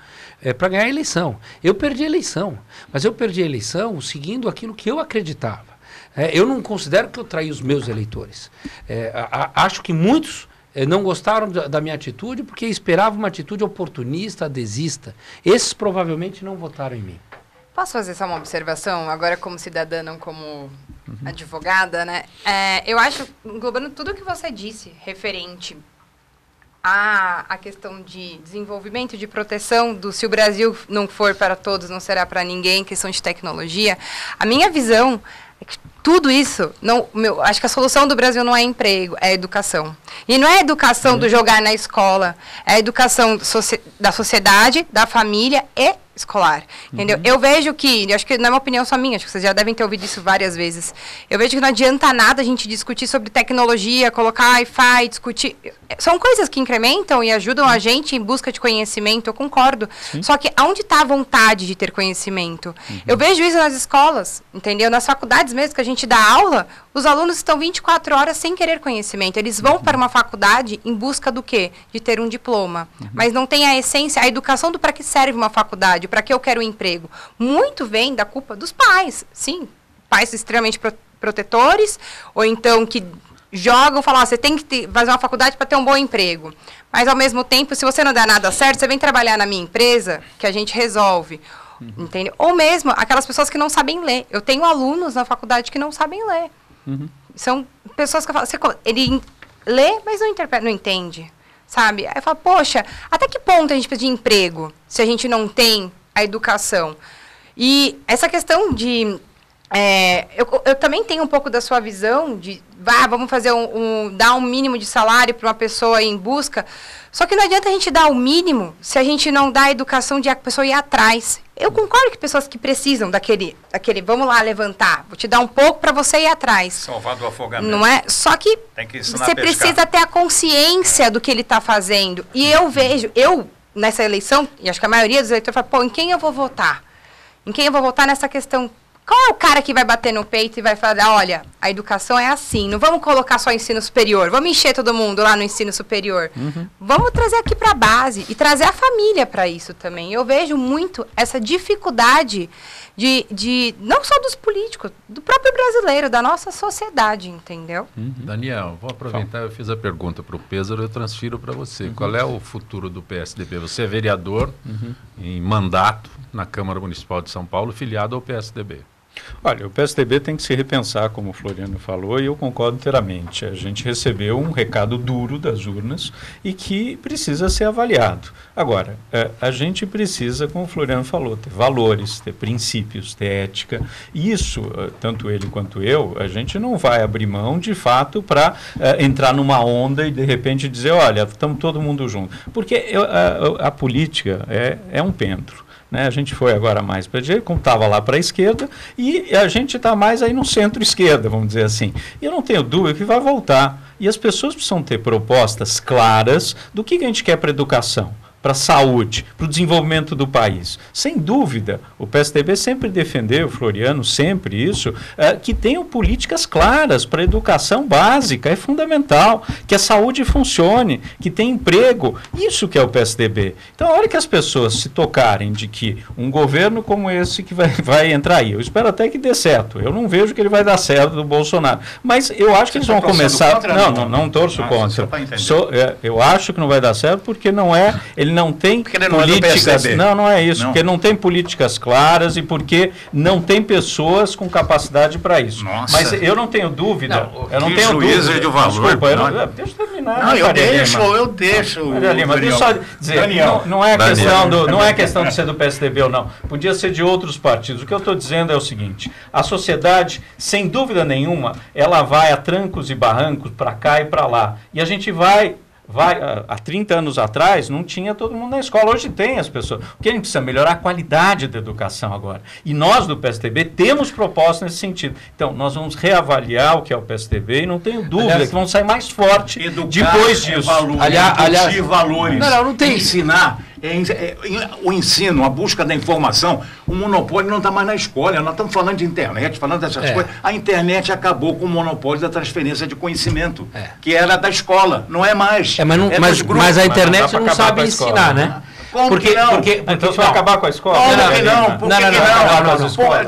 para ganhar a eleição. Eu perdi a eleição, mas eu perdi a eleição seguindo aquilo que eu acreditava. Eu não considero que eu traí os meus eleitores. Acho que muitos não gostaram da minha atitude porque esperavam uma atitude oportunista, adesista. Esses provavelmente não votaram em mim. Posso fazer só uma observação, agora como cidadã, não como advogada, né? Eu acho, englobando tudo o que você disse, referente à questão de desenvolvimento, de proteção, se o Brasil não for para todos, não será para ninguém, questão de tecnologia, a minha visão é que tudo isso, acho que a solução do Brasil não é emprego, é educação. E não é a educação do jogar na escola, é a educação da sociedade, da família e escolar, entendeu? Eu vejo que, acho que não é uma opinião só minha, acho que vocês já devem ter ouvido isso várias vezes, eu vejo que não adianta nada a gente discutir sobre tecnologia, colocar Wi-Fi, discutir, são coisas que incrementam e ajudam a gente em busca de conhecimento, eu concordo, só que aonde está a vontade de ter conhecimento? Eu vejo isso nas escolas, entendeu? Nas faculdades mesmo que a gente dá aula, os alunos estão 24 horas sem querer conhecimento, eles vão para uma faculdade em busca do quê? De ter um diploma, mas não tem a essência, a educação do para que serve uma faculdade, para que eu quero um emprego. Muito vem da culpa dos pais, sim. Pais extremamente protetores, ou então que jogam, falam, você tem que fazer uma faculdade para ter um bom emprego. Mas, ao mesmo tempo, se você não dá nada certo, você vem trabalhar na minha empresa, que a gente resolve. Entende? Ou mesmo aquelas pessoas que não sabem ler. Eu tenho alunos na faculdade que não sabem ler. São pessoas que eu falo, ele lê, mas não interpreta, não entende. Sabe? Aí eu falo, poxa, até que ponto a gente precisa de emprego se a gente não tem a educação? E essa questão de... eu também tenho um pouco da sua visão de, vamos fazer dar um mínimo de salário para uma pessoa em busca, só que não adianta a gente dar o mínimo se a gente não dá a educação de a pessoa ir atrás. Eu concordo que pessoas que precisam daquele vamos lá levantar, vou te dar um pouco para você ir atrás. Salvar do afogamento. Não é? Só que você precisa ter a consciência do que ele está fazendo. E eu vejo, nessa eleição, e acho que a maioria dos eleitores fala, pô, em quem eu vou votar? Em quem eu vou votar nessa questão? Qual é o cara que vai bater no peito e vai falar, olha, a educação é assim, não vamos colocar só ensino superior, vamos encher todo mundo lá no ensino superior. Vamos trazer aqui para a base e trazer a família para isso também. Eu vejo muito essa dificuldade de não só dos políticos, do próprio brasileiro, da nossa sociedade, entendeu? Daniel, vou aproveitar, eu fiz a pergunta para o Pêssaro, eu transfiro para você. Qual é o futuro do PSDB? Você é vereador em mandato na Câmara Municipal de São Paulo, filiado ao PSDB. Olha, o PSDB tem que se repensar, como o Floriano falou, e eu concordo inteiramente. A gente recebeu um recado duro das urnas e que precisa ser avaliado. Agora, a gente precisa, como o Floriano falou, ter valores, ter princípios, ter ética. E isso, tanto ele quanto eu, a gente não vai abrir mão, de fato, para entrar numa onda e, de repente, dizer, olha, estamos todo mundo junto. Porque a política é um pendro. Né? A gente foi agora mais para a direita, como estava lá para a esquerda, e a gente está mais aí no centro-esquerda, vamos dizer assim. E eu não tenho dúvida que vai voltar. E as pessoas precisam ter propostas claras do que a gente quer para a educação, para a saúde, para o desenvolvimento do país. Sem dúvida, o PSDB sempre defendeu, o Floriano sempre isso, que tenham políticas claras para a educação básica, é fundamental, que a saúde funcione, que tenha emprego, isso que é o PSDB. Então, a hora que as pessoas se tocarem de que um governo como esse que vai entrar aí, eu espero até que dê certo, eu não vejo que ele vai dar certo do Bolsonaro, mas eu acho que eles vão começar... Contra, não torço contra. Eu acho que não vai dar certo porque não é... Ele não tem políticas... Não é isso. Não. Porque não tem políticas claras e porque não tem pessoas com capacidade para isso. Nossa. Mas eu não tenho dúvida. Eu não tenho dúvida. De valor. Desculpa, deixa eu terminar. Não, eu deixo. Mas deixa eu só dizer, não é questão de ser do PSDB ou não. Podia ser de outros partidos. O que eu estou dizendo é o seguinte, a sociedade, sem dúvida nenhuma, ela vai a trancos e barrancos para cá e para lá. E a gente vai há 30 anos atrás, não tinha todo mundo na escola. Hoje tem as pessoas. O que a gente precisa melhorar é a qualidade da educação agora. E nós, do PSDB, temos propostas nesse sentido. Então, nós vamos reavaliar o que é o PSDB e não tenho dúvida que vamos sair mais forte depois disso. Aliás, valores. Não tem. Ensinar. O ensino, a busca da informação, o monopólio não está mais na escola. Nós estamos falando de internet, falando dessas coisas. A internet acabou com o monopólio da transferência de conhecimento, que era da escola, não é mais. Mas a internet não sabe ensinar, né? Porque então você vai acabar com a escola?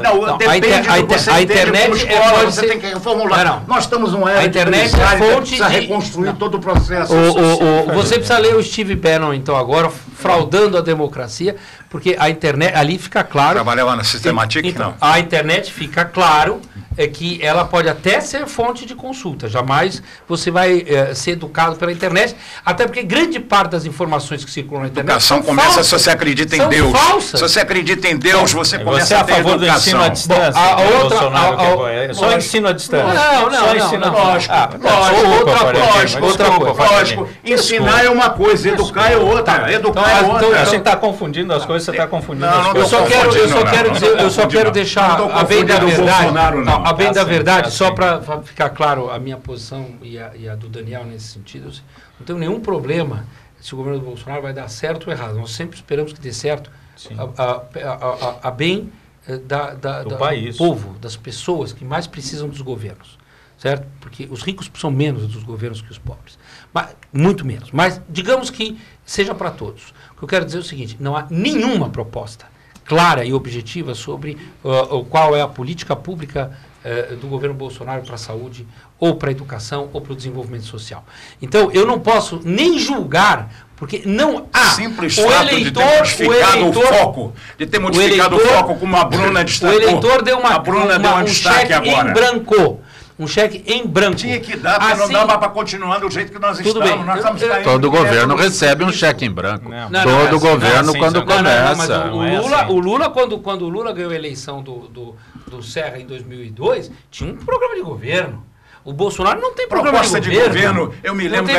Não, depende do que você entende como escola, você tem que reformular. Nós estamos numa era a internet é fonte precisa reconstruir todo o processo. Você precisa ler o Steve Bannon, então, agora, fraudando a democracia, porque a internet, ali fica claro... Trabalhava na sistemática, então, a internet fica claro que ela pode até ser fonte de consulta, jamais você vai ser educado pela internet, até porque grande parte das informações que circulam na internet educação começa falsas, se você acredita em Deus. Falsas. Se você acredita em Deus, você começa a ter favor do ensino à distância. Só ensino à distância. Lógico. Ensinar é uma coisa, educar é outra. Educar é outra. Você está confundindo as coisas, você está confundindo as coisas. Eu só quero deixar a bem da verdade. A bem da verdade, só para ficar claro a minha posição e a do Daniel nesse sentido, não tenho nenhum problema se o governo do Bolsonaro vai dar certo ou errado. Nós sempre esperamos que dê certo a bem do país, do povo, das pessoas que mais precisam dos governos, certo? Porque os ricos são menos dos governos que os pobres, muito menos. Mas digamos que seja para todos. O que eu quero dizer é o seguinte: não há nenhuma proposta clara e objetiva sobre qual é a política pública do governo Bolsonaro para a saúde, ou para a educação, ou para o desenvolvimento social. Então, eu não posso nem julgar, porque não há... Simples fato de ter modificado o foco, o foco como a Bruna destacou. O eleitor deu um cheque agora. em branco. Um cheque em branco. Tinha que dar, porque não dava para continuar do jeito que nós estamos. Bem. Nós estamos caindo todo governo recebe um cheque em branco. Todo governo, quando começa. O Lula, quando o Lula ganhou a eleição do Serra em 2002, tinha um programa de governo. O Bolsonaro não tem programa de governo. Eu me lembro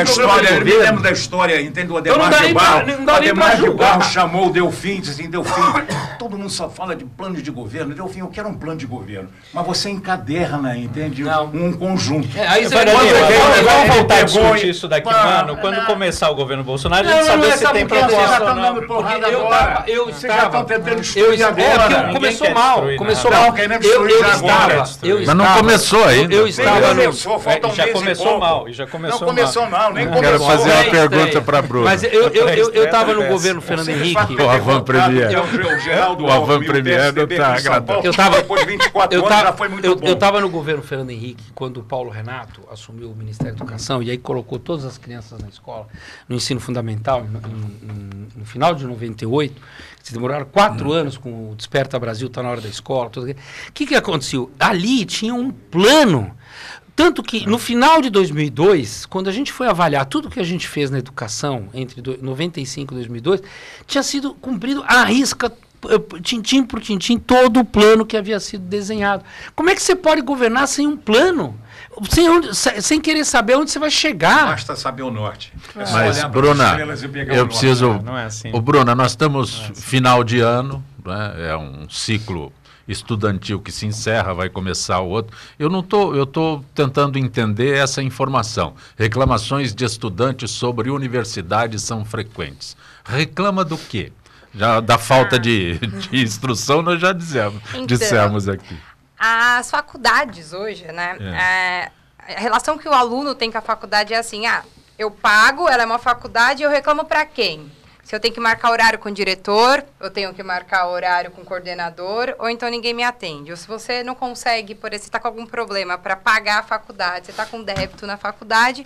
da história, entendeu? O Ademar de Barros chamou o Delfim, disse assim, Delfim, todo mundo só fala de plano de governo. Delfim, eu quero um plano de governo. Mas você encaderna, entende? Um conjunto. Vamos voltar a discutir isso daqui um ano. Quando começar o governo Bolsonaro, a gente saber se tem proposta ou não. Vocês já estão tentando destruir agora. Começou mal. Mas não começou ainda. Eu estava já começou mal. Não começou mal, nem começou. Quero fazer uma pergunta para a Bruna. Mas eu estava no governo Fernando Henrique. O Avan Premier. O Avan Premier não está agradável. Eu estava no governo Fernando Henrique quando o Paulo Renato assumiu o Ministério da Educação e aí colocou todas as crianças na escola, no ensino fundamental, no final de 98. Se demoraram 4 anos com o Desperta Brasil, está na hora da escola. O que aconteceu? Ali tinha um plano. Tanto que, no final de 2002, quando a gente foi avaliar tudo que a gente fez na educação, entre 95 e 2002, tinha sido cumprido à risca, tintim por tintim, todo o plano que havia sido desenhado. Como é que você pode governar sem um plano? Sem querer saber onde você vai chegar. Basta saber o norte. Mas, Bruna, eu preciso... Não é assim. Bruna, nós estamos final de ano, né? É um ciclo estudantil que se encerra, vai começar o outro. Eu estou tentando entender essa informação. Reclamações de estudantes sobre universidades são frequentes. Reclama do quê? Já da falta de instrução nós já dissemos aqui. As faculdades hoje, né? A relação que o aluno tem com a faculdade é assim, eu pago, ela é uma faculdade, eu reclamo para quem? Se eu tenho que marcar horário com o diretor, eu tenho que marcar horário com o coordenador, ou então ninguém me atende. Ou se você não consegue, por exemplo, você está com algum problema para pagar a faculdade, você está com débito na faculdade,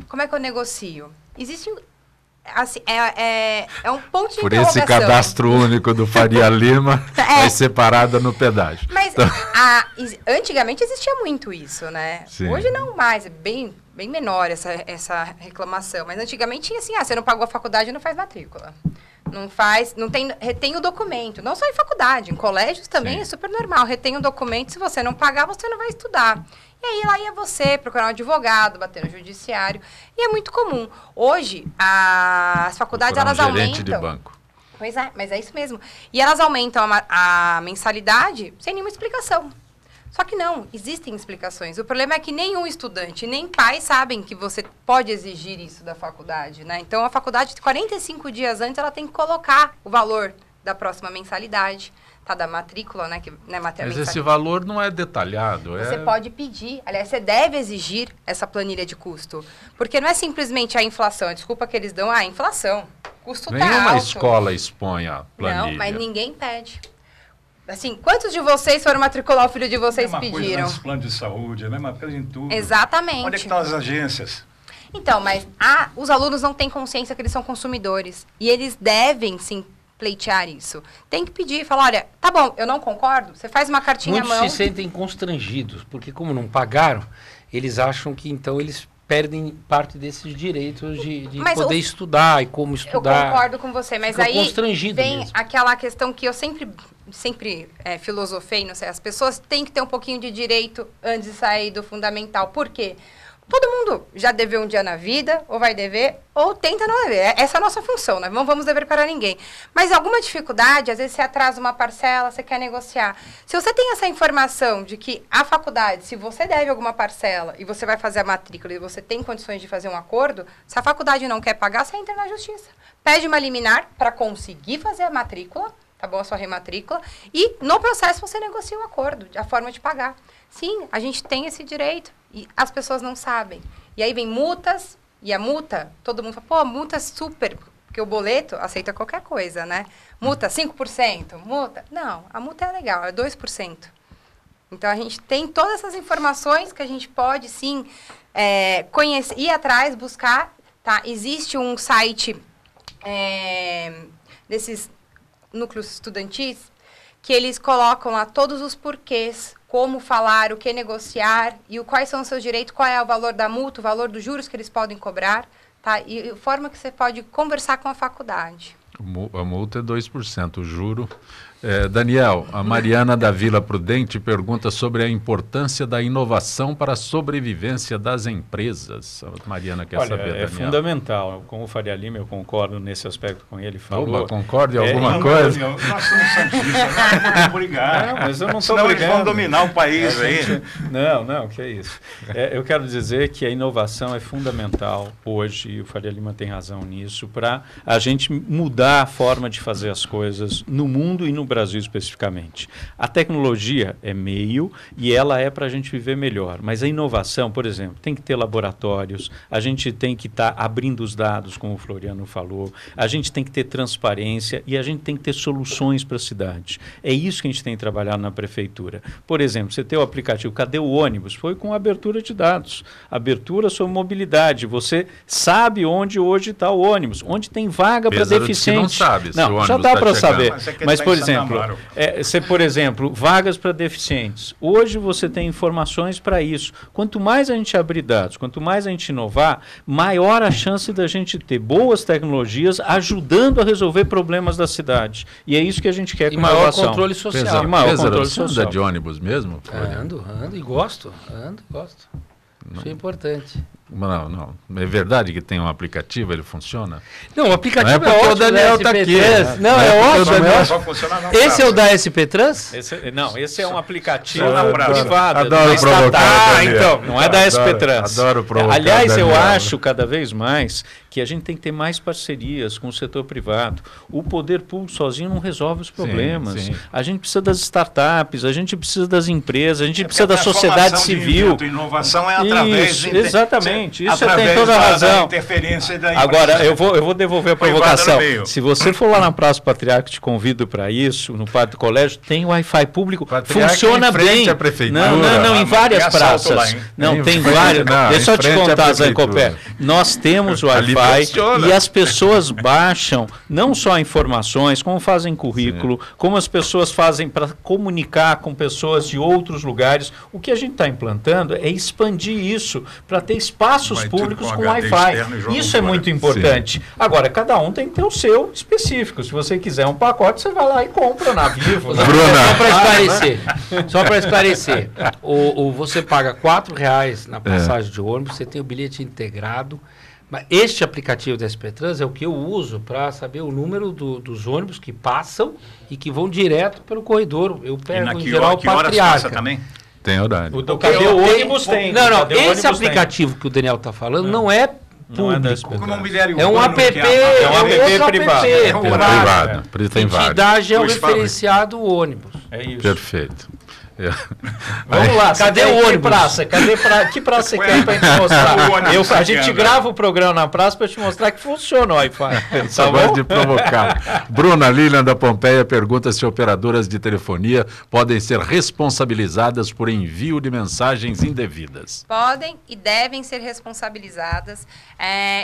como é que eu negocio? Existe, assim, é um ponto de por interrogação. Esse cadastro único do Faria Lima é separada no pedágio. Mas antigamente existia muito isso, né? Sim. Hoje não mais, é bem menor essa reclamação. Mas antigamente tinha assim, você não pagou a faculdade, não faz matrícula. Retém o documento. Não só em faculdade, em colégios também. Sim. É super normal. Retém o documento, se você não pagar, você não vai estudar. E aí lá ia você procurar um advogado, bater no judiciário. E é muito comum. Hoje, as faculdades, elas aumentam. De banco. Pois é, mas é isso mesmo. E elas aumentam a mensalidade sem nenhuma explicação. Só que não, existem explicações. O problema é que nenhum estudante, nem pai sabem que você pode exigir isso da faculdade, né? Então, a faculdade, 45 dias antes, ela tem que colocar o valor da próxima mensalidade, da matrícula, né? Mas esse valor não é detalhado. Você pode pedir, aliás, você deve exigir essa planilha de custo. Porque não é simplesmente a inflação, a desculpa que eles dão, a inflação. Custo tá alto. Nenhuma escola expõe a planilha. Não, mas ninguém pede. Assim, quantos de vocês foram matricular o filho de vocês e pediram? Coisa nos planos de saúde, a mesma coisa em tudo. Exatamente. Onde é que estão as agências? Então, mas os alunos não têm consciência que eles são consumidores. E eles devem, sim, pleitear isso. Tem que pedir, falar, olha, tá bom, eu não concordo, você faz uma cartinha à mão. Muitos se sentem constrangidos, porque como não pagaram, eles acham que então eles perdem parte desses direitos de poder estudar e como estudar. Eu concordo com você, mas aí vem mesmo aquela questão que eu sempre filosofei, não sei, as pessoas têm que ter um pouquinho de direito antes de sair do fundamental. Por quê? Todo mundo já deveu um dia na vida, ou vai dever, ou tenta não dever. Essa é a nossa função, nós não vamos dever para ninguém. Mas alguma dificuldade, às vezes você atrasa uma parcela, você quer negociar. Se você tem essa informação de que a faculdade, se você deve alguma parcela e você vai fazer a matrícula e você tem condições de fazer um acordo, se a faculdade não quer pagar, você entra na justiça. Pede uma liminar para conseguir fazer a matrícula, tá bom, a sua rematrícula, e no processo você negocia o acordo, a forma de pagar. Sim, a gente tem esse direito e as pessoas não sabem. E aí vem multas, e a multa, todo mundo fala, pô, multa é super Porque o boleto aceita qualquer coisa, né? Multa 5%, multa... Não, a multa é legal, é 2%. Então, a gente tem todas essas informações que a gente pode, sim, conhecer, ir atrás, buscar, tá? Existe um site desses núcleos estudantis que eles colocam lá todos os porquês, como falar, o que negociar e quais são os seus direitos, qual é o valor da multa, o valor dos juros que eles podem cobrar, tá? E a forma que você pode conversar com a faculdade. A multa é 2%, o juro... Daniel, a Mariana da Vila Prudente pergunta sobre a importância da inovação para a sobrevivência das empresas. A Mariana quer saber, Daniel. É fundamental. Com o Faria Lima, eu concordo nesse aspecto com ele. Falou. Concorda em alguma coisa? Nós somos santistas, não podemos brigar. Não, mas eu não estou brigando. eles vão dominar o país aí. Não, que é isso. Eu quero dizer que a inovação é fundamental hoje, e o Faria Lima tem razão nisso, para a gente mudar a forma de fazer as coisas no mundo e no Brasil especificamente. A tecnologia é meio e ela é para a gente viver melhor, mas a inovação, por exemplo, tem que ter laboratórios, a gente tem que estar abrindo os dados, como o Floriano falou, a gente tem que ter transparência e a gente tem que ter soluções para a cidade. É isso que a gente tem trabalhado na prefeitura. Por exemplo, você tem o aplicativo Cadê o Ônibus? Foi com abertura de dados, abertura sobre mobilidade, você sabe onde hoje está o ônibus, onde tem vaga para deficiente. Não sabe se o ônibus já dá para saber, mas por exemplo, vagas para deficientes. Hoje você tem informações para isso. Quanto mais a gente abrir dados, quanto mais a gente inovar, maior a chance da gente ter boas tecnologias ajudando a resolver problemas da cidade. E é isso que a gente quer com a inovação. E maior controle social. E maior controle social. Anda de ônibus mesmo? Ando e gosto. Isso é importante. Não. É verdade que tem um aplicativo, ele funciona? Não, o aplicativo não é porque ótimo. O Daniel está aqui. Não, é ótimo. Não só funciona não. Esse é o da SP Trans? Esse é um aplicativo privado. Adoro provocar. Então, não é da SP Trans. Adoro provocar. Aliás, eu acho cada vez mais que a gente tem que ter mais parcerias com o setor privado. O poder público sozinho não resolve os problemas. Sim. A gente precisa das startups, a gente precisa das empresas, a gente precisa da sociedade civil. Inovação é através exatamente. Isso você tem toda a razão. Interferência da Agora, eu vou devolver a provocação. Se você for lá na Praça Patriarca, te convido para isso, no Pátio do Colégio, tem Wi-Fi público, funciona bem. Não, em várias praças. Não, tem várias. Deixa eu te contar, Zancopé. Nós temos Wi-Fi e as pessoas baixam não só informações, como fazem currículo, como as pessoas fazem para comunicar com pessoas de outros lugares. O que a gente está implantando é expandir isso para ter espaços públicos com Wi-Fi. Isso é muito importante. Agora, cada um tem que ter o seu específico. Se você quiser um pacote, você vai lá e compra na Vivo. Só para esclarecer, você paga R$4 na passagem de ônibus, você tem o bilhete integrado. Mas este aplicativo da SP Trans é o que eu uso para saber o número dos ônibus que passam e que vão direto pelo corredor. Eu pego, em geral, o Patriarca. Também? Tem horário. Cadê o ônibus tem? Esse aplicativo que o Daniel está falando não é público. É um app privado. Tem que dar georreferenciado o ônibus. É isso. Perfeito. Vamos lá, cadê o ônibus? Que praça você quer para gente mostrar? A gente grava o programa na praça para te mostrar que funciona o Wi-Fi. Só gosto de provocar. Bruna Lilian da Pompeia pergunta se operadoras de telefonia podem ser responsabilizadas por envio de mensagens indevidas. Podem e devem ser responsabilizadas.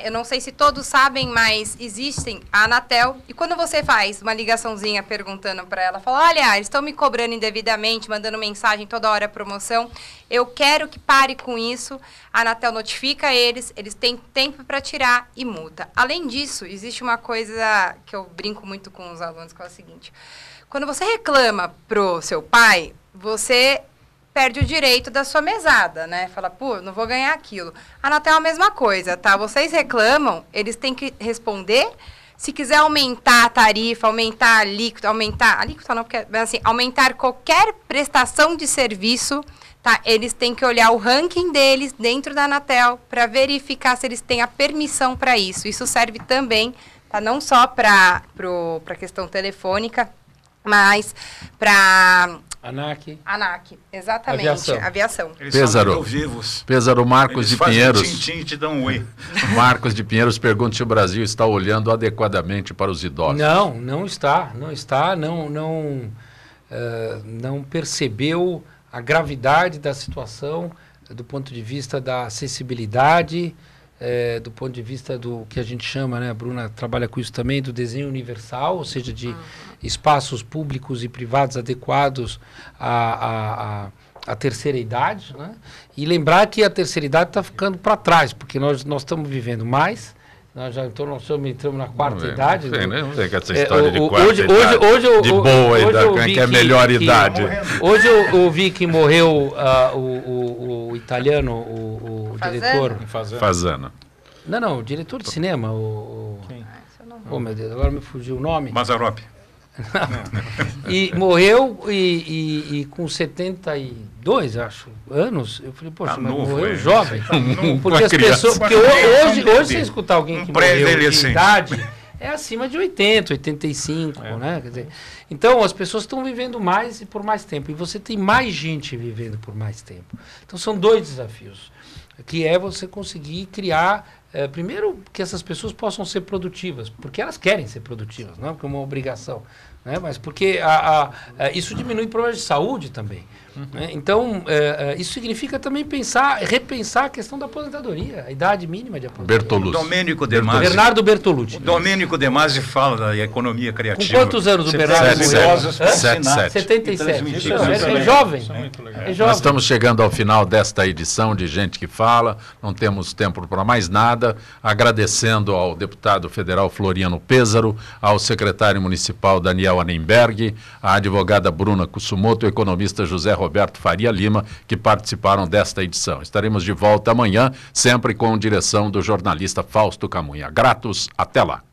Eu não sei se todos sabem, mas existem a Anatel. E quando você faz uma ligaçãozinha perguntando para ela, fala, olha, eles estão me cobrando indevidamente, mandando mensagem toda hora, promoção, eu quero que pare com isso, a Anatel notifica eles têm tempo para tirar e multa. Além disso, existe uma coisa que eu brinco muito com os alunos, que é o seguinte, quando você reclama pro seu pai, você perde o direito da sua mesada, né? Fala, pô, não vou ganhar aquilo. A Anatel é a mesma coisa, tá? Vocês reclamam, eles têm que responder. Se quiser aumentar a tarifa, aumentar a alíquota não, porque assim, aumentar qualquer prestação de serviço, tá? Eles têm que olhar o ranking deles dentro da Anatel para verificar se eles têm a permissão para isso. Isso serve também, tá? Não só para a questão telefônica, mas para ANAC, exatamente. Aviação. Eles Pêsaro. são vivos. Pêsaro Marcos de Pinheiros. Tintim e te dão um oi. Marcos de Pinheiros pergunta se o Brasil está olhando adequadamente para os idosos. Não está, não percebeu a gravidade da situação do ponto de vista da acessibilidade, do ponto de vista do que a gente chama, né, a Bruna trabalha com isso também, do desenho universal, ou seja, de espaços públicos e privados adequados à terceira idade, né? E lembrar que a terceira idade está ficando para trás, porque nós estamos vivendo mais. Nós entramos na quarta idade. Não sei que essa história de quarta idade, de boa idade, que é a melhor idade. Hoje eu vi que morreu o italiano, o diretor... Fazano. Não, o diretor de cinema. Quem? Oh, meu Deus, agora me fugiu o nome. Mazzaropi. E morreu e com 72, acho, anos. Eu falei, poxa, mas novo, morreu jovem. Porque as criança. pessoas. Porque hoje você escutar alguém que morreu de idade é acima de 80, 85, né? Quer dizer, então as pessoas estão vivendo mais e por mais tempo. E você tem mais gente vivendo por mais tempo. Então são dois desafios. Que é você conseguir criar, primeiro, que essas pessoas possam ser produtivas, porque elas querem ser produtivas, não é porque é uma obrigação, né? Mas porque isso diminui problemas de saúde também. Né? Então, isso significa também repensar a questão da aposentadoria, a idade mínima de aposentadoria. Domênico De Masi. Bernardo Bertolucci. O Domênico De Masi fala da economia criativa. Com quantos anos o Bernardo? 77. É jovem. É jovem. Nós estamos chegando ao final desta edição de Gente que Fala, não temos tempo para mais nada, agradecendo ao deputado federal Floriano Pêsaro, ao secretário municipal Daniel Anenberg, à advogada Bruna Kusumoto, o economista José Roberto Faria Lima, que participaram desta edição. Estaremos de volta amanhã, sempre com direção do jornalista Fausto Camunha. Gratos, até lá.